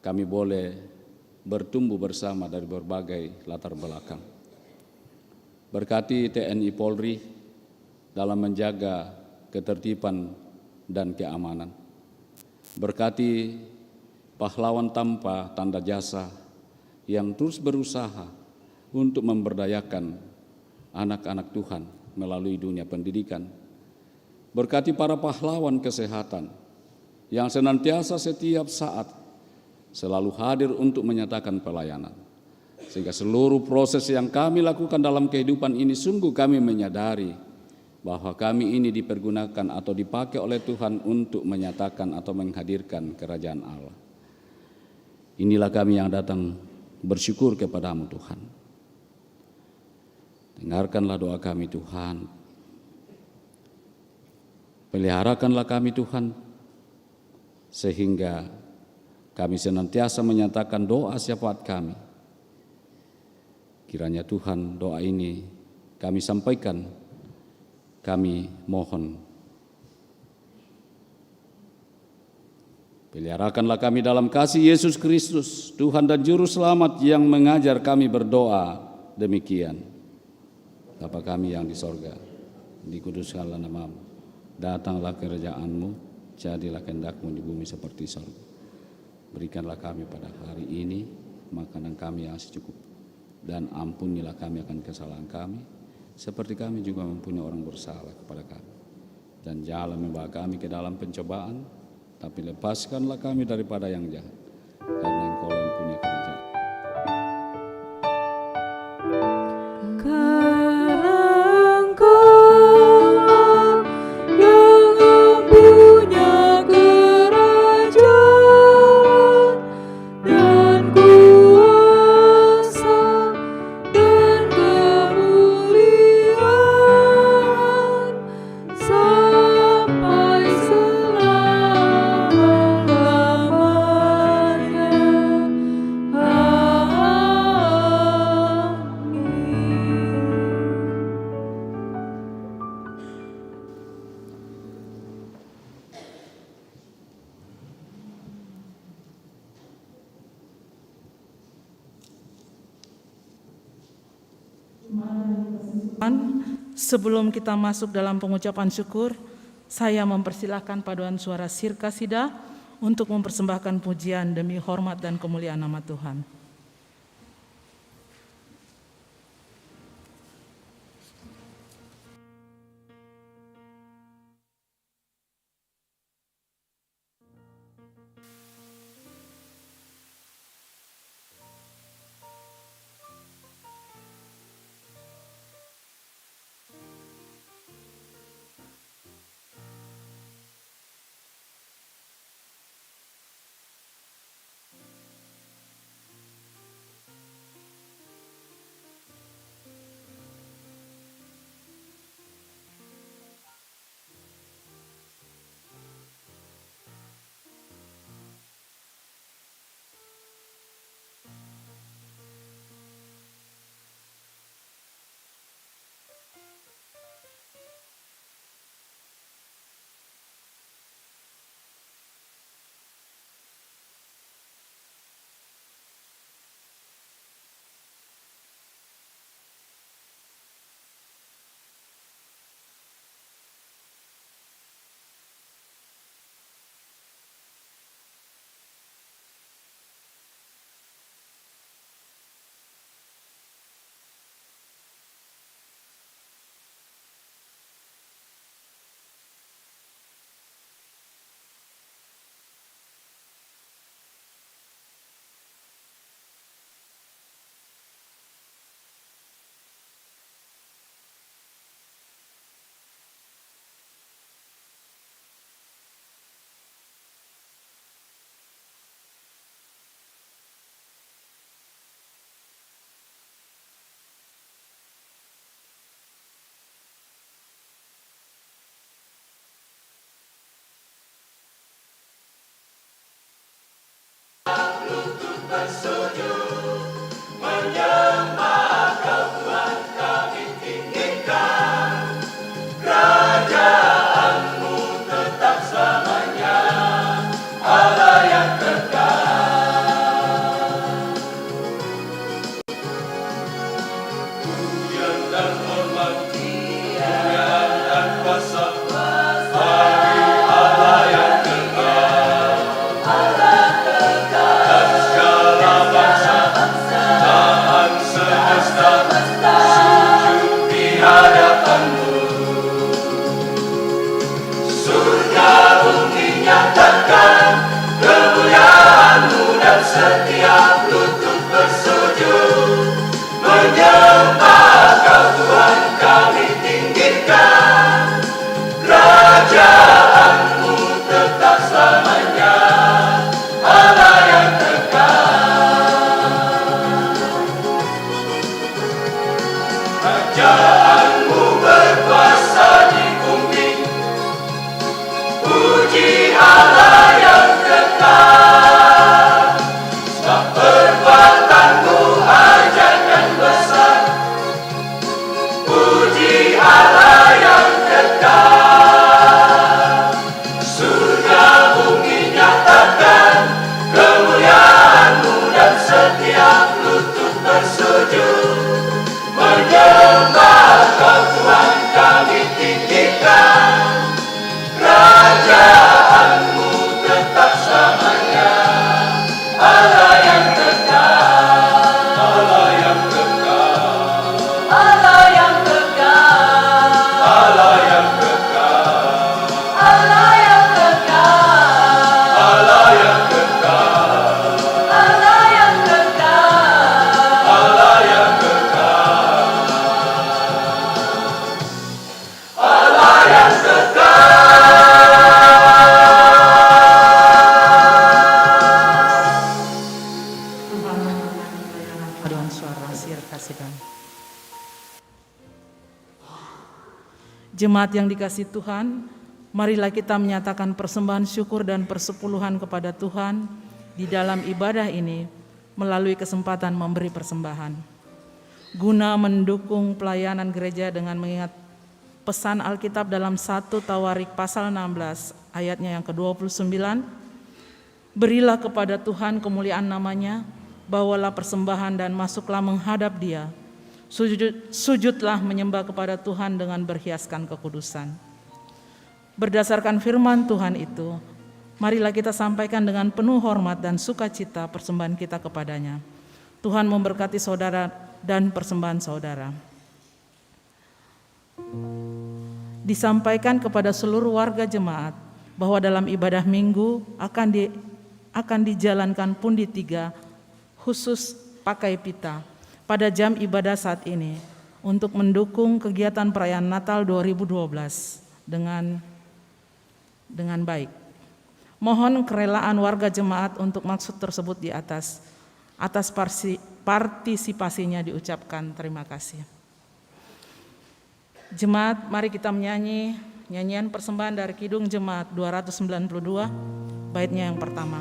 kami boleh bertumbuh bersama dari berbagai latar belakang. Berkati TNI Polri dalam menjaga ketertiban dan keamanan. Berkati pahlawan tanpa tanda jasa yang terus berusaha untuk memberdayakan anak-anak Tuhan melalui dunia pendidikan. Berkati para pahlawan kesehatan yang senantiasa setiap saat selalu hadir untuk menyatakan pelayanan. Sehingga seluruh proses yang kami lakukan dalam kehidupan ini sungguh kami menyadari bahwa kami ini dipergunakan atau dipakai oleh Tuhan untuk menyatakan atau menghadirkan kerajaan Allah. Inilah kami yang datang bersyukur kepada-Mu Tuhan. Dengarkanlah doa kami Tuhan. Peliharakanlah kami Tuhan, sehingga kami senantiasa menyatakan doa syafaat kami. Kiranya Tuhan doa ini kami sampaikan, kami mohon. Peliharakanlah kami dalam kasih Yesus Kristus, Tuhan dan Juru Selamat yang mengajar kami berdoa demikian. Bapa kami yang di sorga, dikuduskanlah namamu, datanglah kerajaan-Mu, jadilah kehendak-Mu di bumi seperti sorga. Berikanlah kami pada hari ini makanan kami yang secukupnya, dan ampunilah kami akan kesalahan kami, seperti kami juga mempunyai orang bersalah kepada kami. Dan janganlah membawa kami ke dalam pencobaan, tapi lepaskanlah kami daripada yang jahat, karena Engkau yang punya kerajaan.
Karena Engkau-lah yang punya kerajaan dan kuasa dan kemuliaan sampai selama-lamanya.
Sebelum kita masuk dalam pengucapan syukur, saya mempersilahkan paduan suara Sirkasida untuk mempersembahkan pujian demi hormat dan kemuliaan nama Tuhan. Jemaat yang dikasihi Tuhan, marilah kita menyatakan persembahan syukur dan persepuluhan kepada Tuhan di dalam ibadah ini melalui kesempatan memberi persembahan. Guna mendukung pelayanan gereja dengan mengingat pesan Alkitab dalam 1 Tawarik pasal 16 ayatnya yang ke-29, berilah kepada Tuhan kemuliaan namanya, bawalah persembahan dan masuklah menghadap Dia. Sujudlah menyembah kepada Tuhan dengan berhiaskan kekudusan. Berdasarkan firman Tuhan itu, marilah kita sampaikan dengan penuh hormat dan sukacita persembahan kita kepadanya. Tuhan memberkati saudara dan persembahan saudara. Disampaikan kepada seluruh warga jemaat bahwa dalam ibadah minggu akan dijalankan pundi 3 khusus pakai pita pada jam ibadah saat ini untuk mendukung kegiatan perayaan Natal 2012 dengan baik. Mohon kerelaan warga jemaat untuk maksud tersebut di atas partisipasinya diucapkan terima kasih. Jemaat, mari kita menyanyi nyanyian persembahan dari Kidung Jemaat 292, baitnya yang pertama.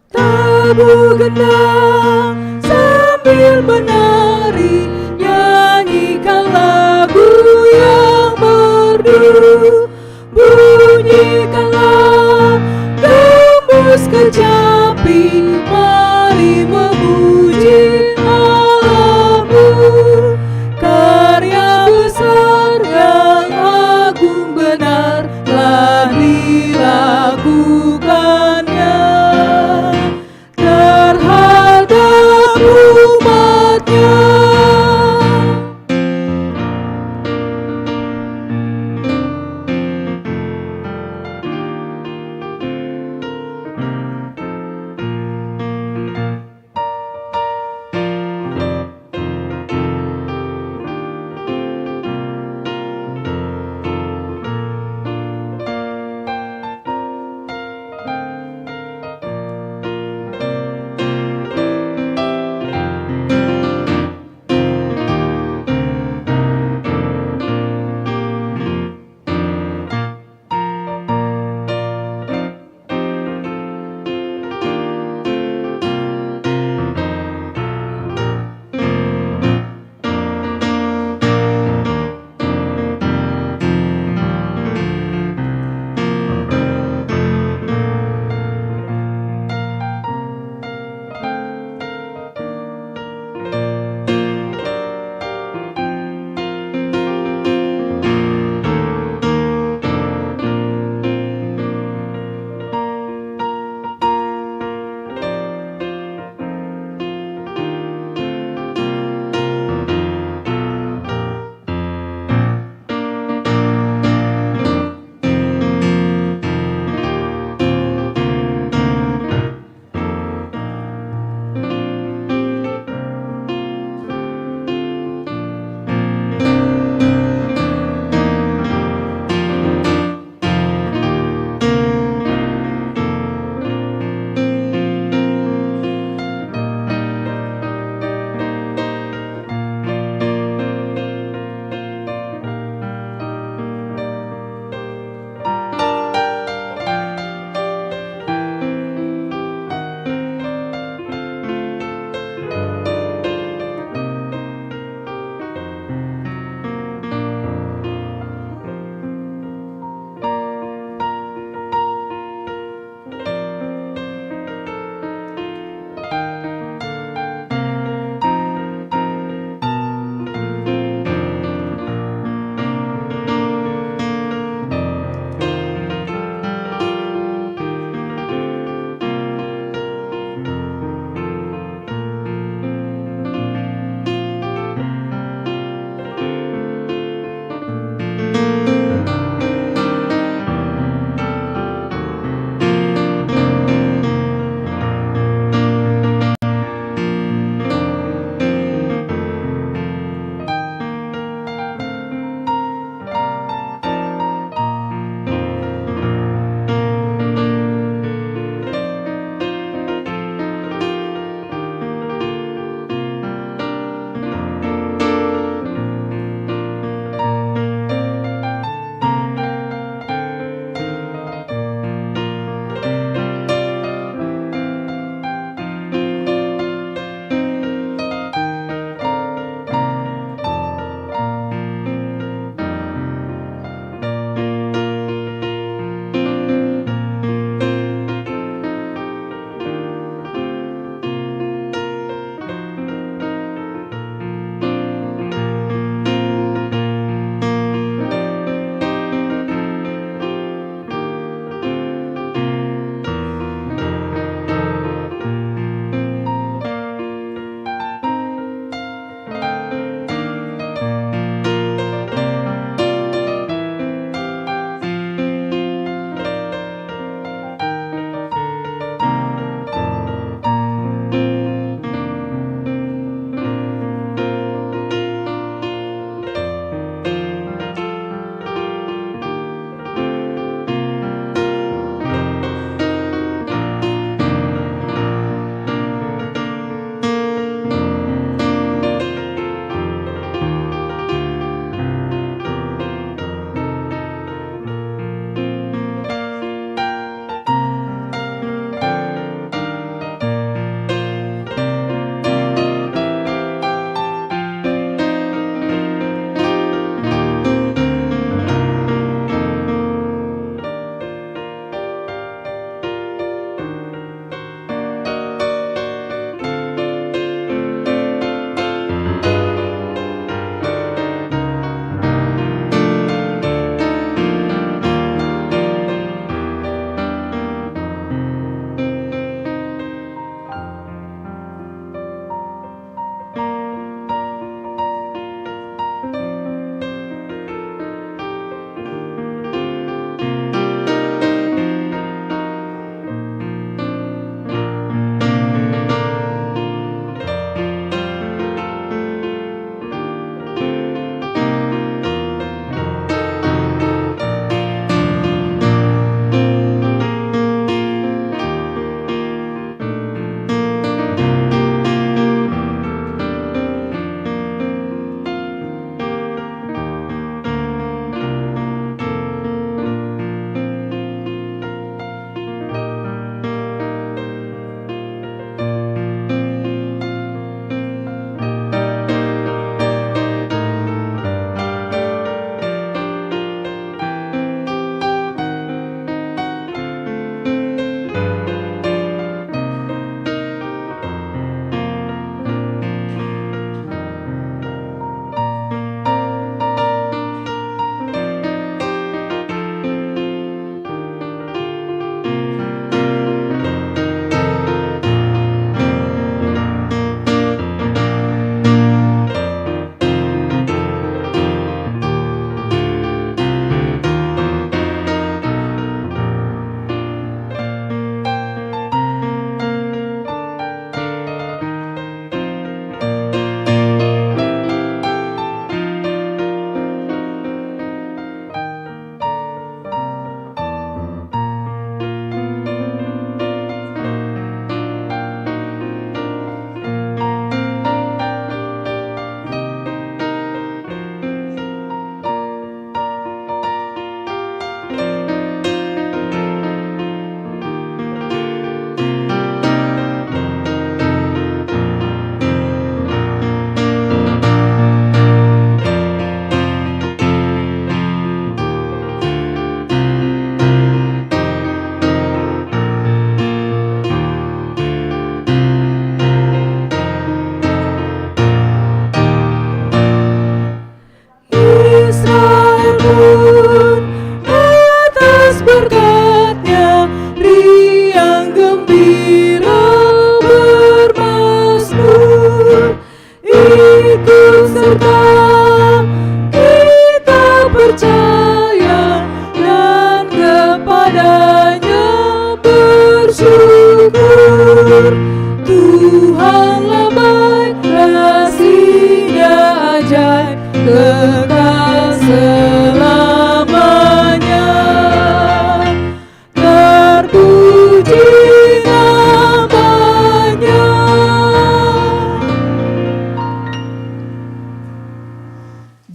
Tabuh gendang sambil menari, nyanyikan lagu yang merdu. Bunyikanlah gembus kecapi, mari memuji Allahmu. Karya besar yang agung benar telah dilakukannya terhadap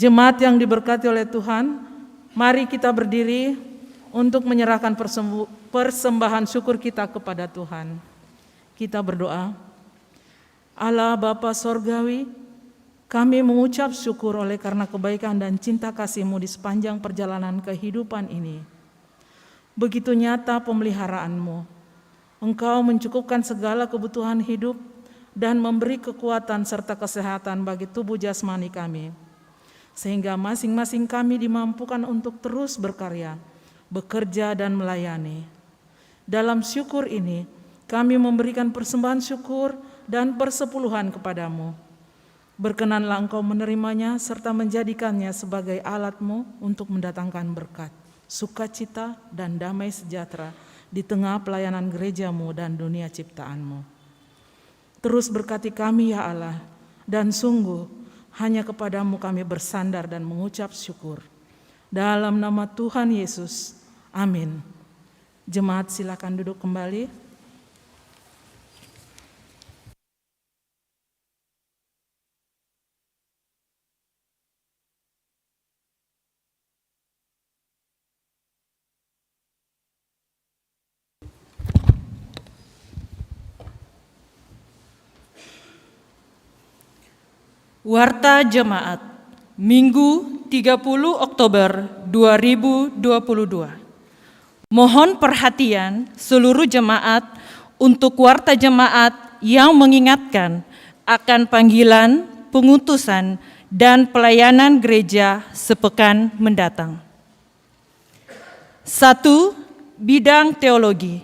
Jemaat yang diberkati oleh Tuhan, mari kita berdiri untuk menyerahkan persembahan syukur kita kepada Tuhan. Kita berdoa. Allah Bapa Sorgawi, kami mengucap syukur oleh karena kebaikan dan cinta kasih-Mu di sepanjang perjalanan kehidupan ini. Begitu nyata pemeliharaanmu. Engkau mencukupkan segala kebutuhan hidup dan memberi kekuatan serta kesehatan bagi tubuh jasmani kami. Sehingga masing-masing kami dimampukan untuk terus berkarya, bekerja dan melayani. Dalam syukur ini, kami memberikan persembahan syukur dan persepuluhan kepadamu. Berkenanlah Engkau menerimanya serta menjadikannya sebagai alat-Mu untuk mendatangkan berkat, sukacita dan damai sejahtera di tengah pelayanan gereja-Mu dan dunia ciptaan-Mu. Terus berkati kami ya Allah, dan sungguh hanya kepadamu kami bersandar dan mengucap syukur. Dalam nama Tuhan Yesus, amin. Jemaat silakan duduk kembali.
Warta Jemaat, Minggu 30 Oktober 2022. Mohon perhatian seluruh jemaat untuk warta jemaat yang mengingatkan akan panggilan, pengutusan, dan pelayanan gereja sepekan mendatang. 1. Bidang teologi.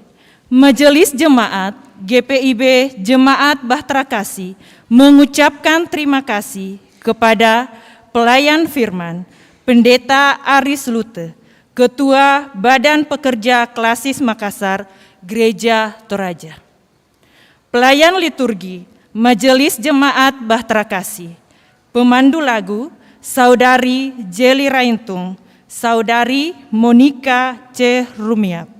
Majelis Jemaat GPIB Jemaat Bahtera Kasih mengucapkan terima kasih kepada pelayan firman Pendeta Aris Lute, Ketua Badan Pekerja Klasis Makassar, Gereja Toraja. Pelayan liturgi Majelis Jemaat Bahtera Kasih, pemandu lagu Saudari Jeli Raintung, Saudari Monika C. Rumiap.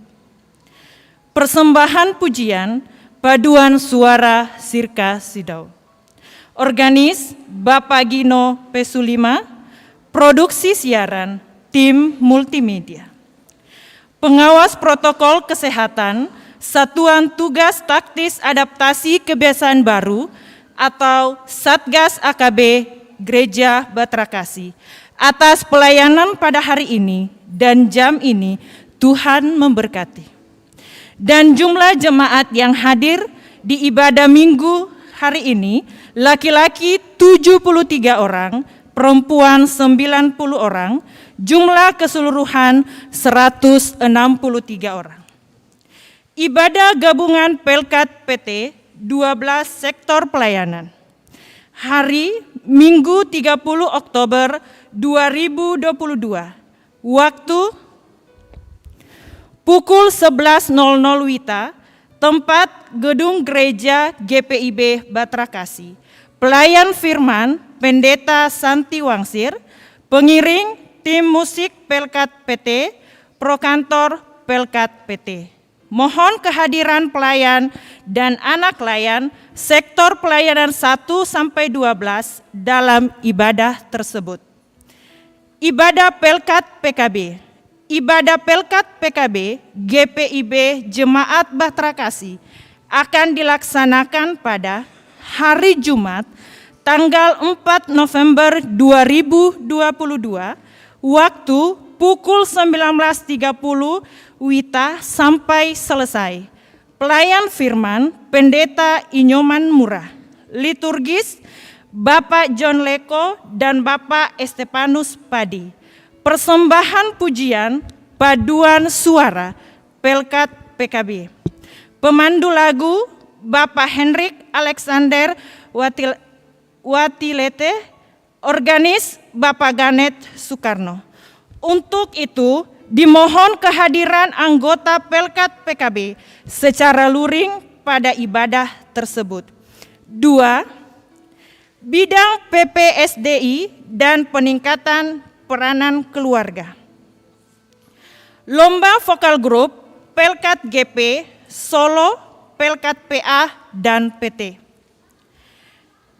Persembahan pujian Paduan Suara Sirka Sidau. Organis Bapak Gino Pesulima, produksi siaran tim multimedia. Pengawas protokol kesehatan Satuan Tugas Taktis Adaptasi Kebiasaan Baru atau Satgas AKB Gereja Bahtera Kasih. Atas pelayanan pada hari ini dan jam ini, Tuhan memberkati. Dan jumlah jemaat yang hadir di ibadah minggu hari ini, laki-laki 73 orang, perempuan 90 orang, jumlah keseluruhan 163 orang. Ibadah gabungan Pelkat PT 12 sektor pelayanan. Hari Minggu 30 Oktober 2022. Waktu pukul 11.00 WITA, tempat gedung gereja GPIB Bahtera Kasih. Pelayan firman Pendeta Santi Wangsir, pengiring tim musik Pelkat PT, prokantor Pelkat PT. Mohon kehadiran pelayan dan anak layan sektor pelayanan 1-12 dalam ibadah tersebut. Ibadah Pelkat PKB. Ibadah Pelkat PKB GPIB Jemaat Bahtera Kasih akan dilaksanakan pada hari Jumat tanggal 4 November 2022 waktu pukul 19.30 WITA sampai selesai. Pelayan firman Pendeta Inyoman Murah. Liturgis Bapak John Leko dan Bapak Estepanus Padi. Persembahan pujian Paduan Suara Pelkat PKB. Pemandu lagu Bapak Henrik Alexander Watilete, organis Bapak Ganet Soekarno. Untuk itu dimohon kehadiran anggota Pelkat PKB secara luring pada ibadah tersebut. 2. Bidang PPSDI dan peningkatan peranan keluarga. Lomba vokal grup Pelkat GP, Solo, Pelkat PA, dan PT.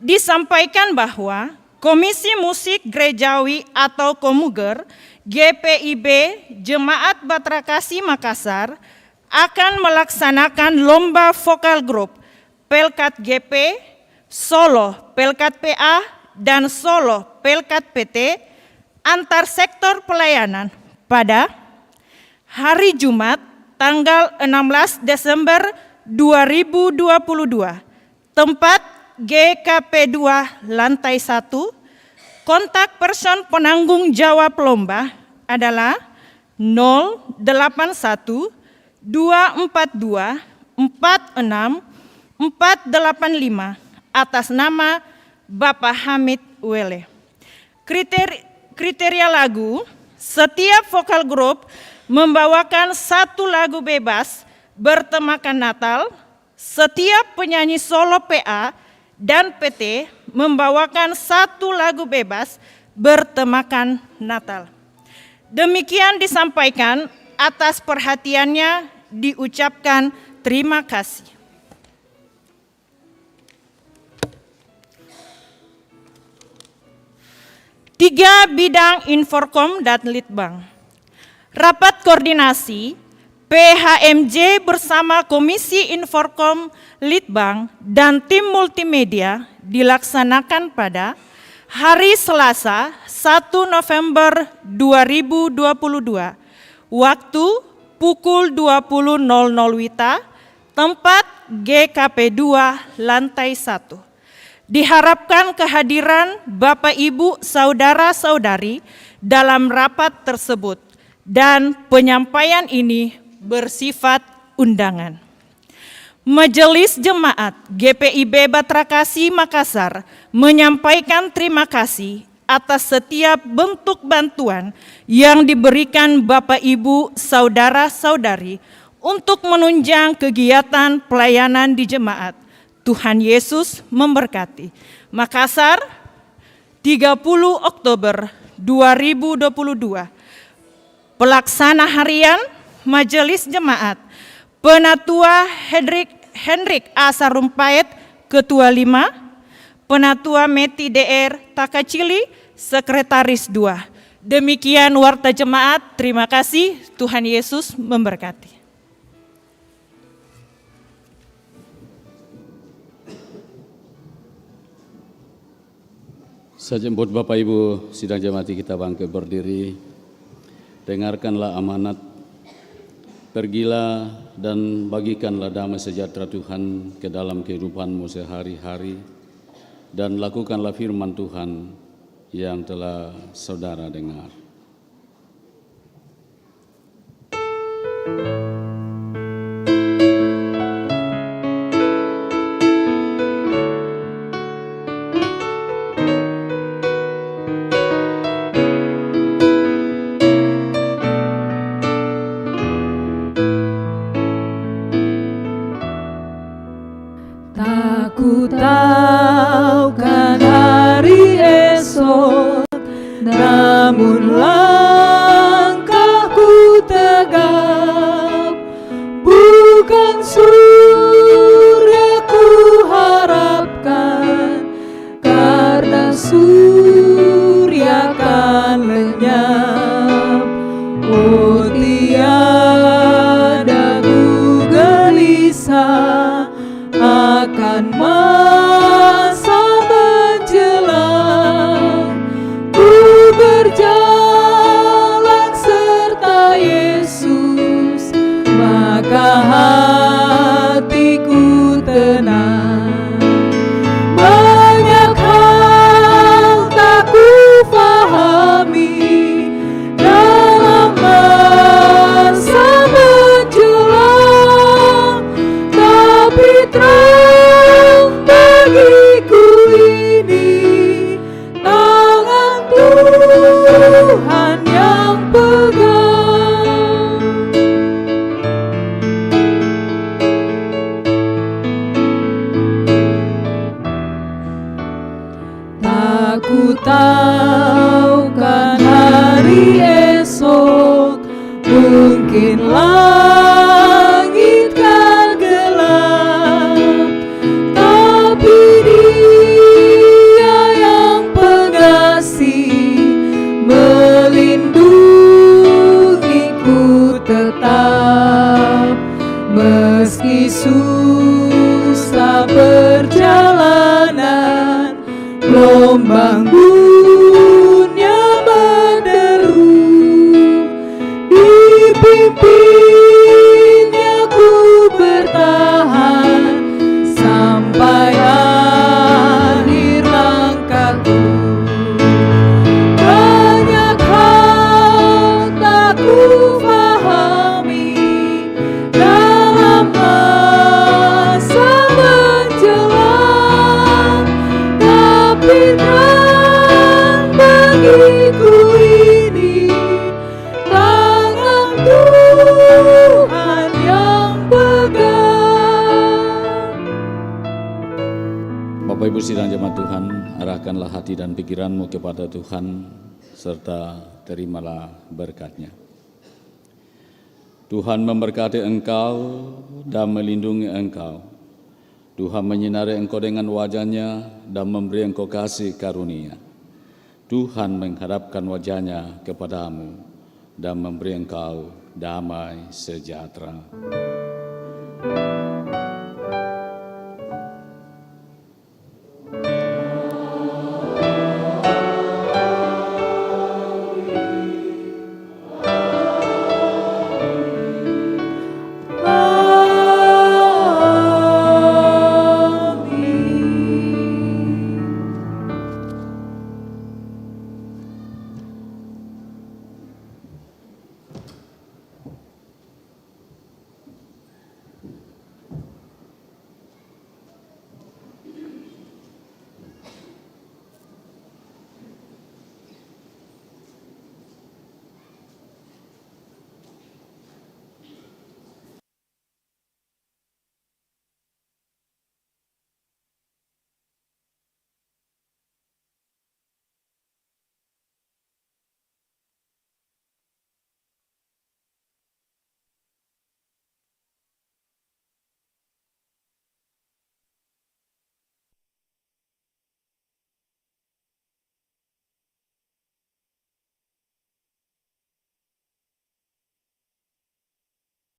Disampaikan bahwa Komisi Musik Gerejawi atau Komuger GPIB Jemaat Batra Kasih Makassar akan melaksanakan lomba vokal grup Pelkat GP, Solo Pelkat PA, dan Solo Pelkat PT antar sektor pelayanan pada hari Jumat tanggal 16 Desember 2022. Tempat GKP 2 lantai 1. Kontak person penanggung jawab lomba adalah 081 242 46 485 atas nama Bapak Hamid Wele. Kriteria lagu, setiap vokal grup membawakan satu lagu bebas bertemakan Natal, setiap penyanyi solo PA dan PT membawakan satu lagu bebas bertemakan Natal. Demikian disampaikan, atas perhatiannya diucapkan terima kasih. Tiga bidang Inforkom dan Litbang. Rapat koordinasi PHMJ bersama Komisi Inforkom, Litbang, dan tim multimedia dilaksanakan pada hari Selasa 1 November 2022, waktu pukul 20.00 WITA, tempat GKP 2 lantai 1. Diharapkan kehadiran Bapak Ibu Saudara-saudari dalam rapat tersebut dan penyampaian ini bersifat undangan. Majelis Jemaat GPIB Batra Kasih Makassar menyampaikan terima kasih atas setiap bentuk bantuan yang diberikan Bapak Ibu Saudara-saudari untuk menunjang kegiatan pelayanan di jemaat. Tuhan Yesus memberkati. Makassar, 30 Oktober 2022. Pelaksana harian Majelis Jemaat, Penatua Hendrik A. Sarumpait, Ketua 5, Penatua Meti DR Takacili, Sekretaris 2. Demikian warta jemaat, terima kasih, Tuhan Yesus memberkati.
Saya jemput Bapak Ibu sidang jemaati kita bangkit berdiri. Dengarkanlah amanat, pergilah dan bagikanlah damai sejahtera Tuhan ke dalam kehidupanmu sehari-hari, dan lakukanlah firman Tuhan yang telah saudara dengar.
Ku tahu kan hari esok, namun langkahku tegap, bukan surya ku harapkan, karena surya kan lenyap. Oh, tiada ku gelisah akan masa menjelang, ku berjalan serta Yesus, maka Meski susah perjalanan, gelombang dunia menderu, dipimpinnya ku bertahan sampai akhir langkahku. Banyak hal tak ku pahami dalam masa menjelang, tapi kan bagiku ini tangan Tuhan yang pegang.
Bapak Ibu sidang jemaat Tuhan, arahkanlah hati dan pikiranmu kepada Tuhan, serta terimalah berkat-Nya. Tuhan memberkati engkau dan melindungi engkau. Tuhan menyinari engkau dengan wajah-Nya dan memberi engkau kasih karunia. Tuhan menghadapkan wajah-Nya kepadamu dan memberi engkau damai sejahtera.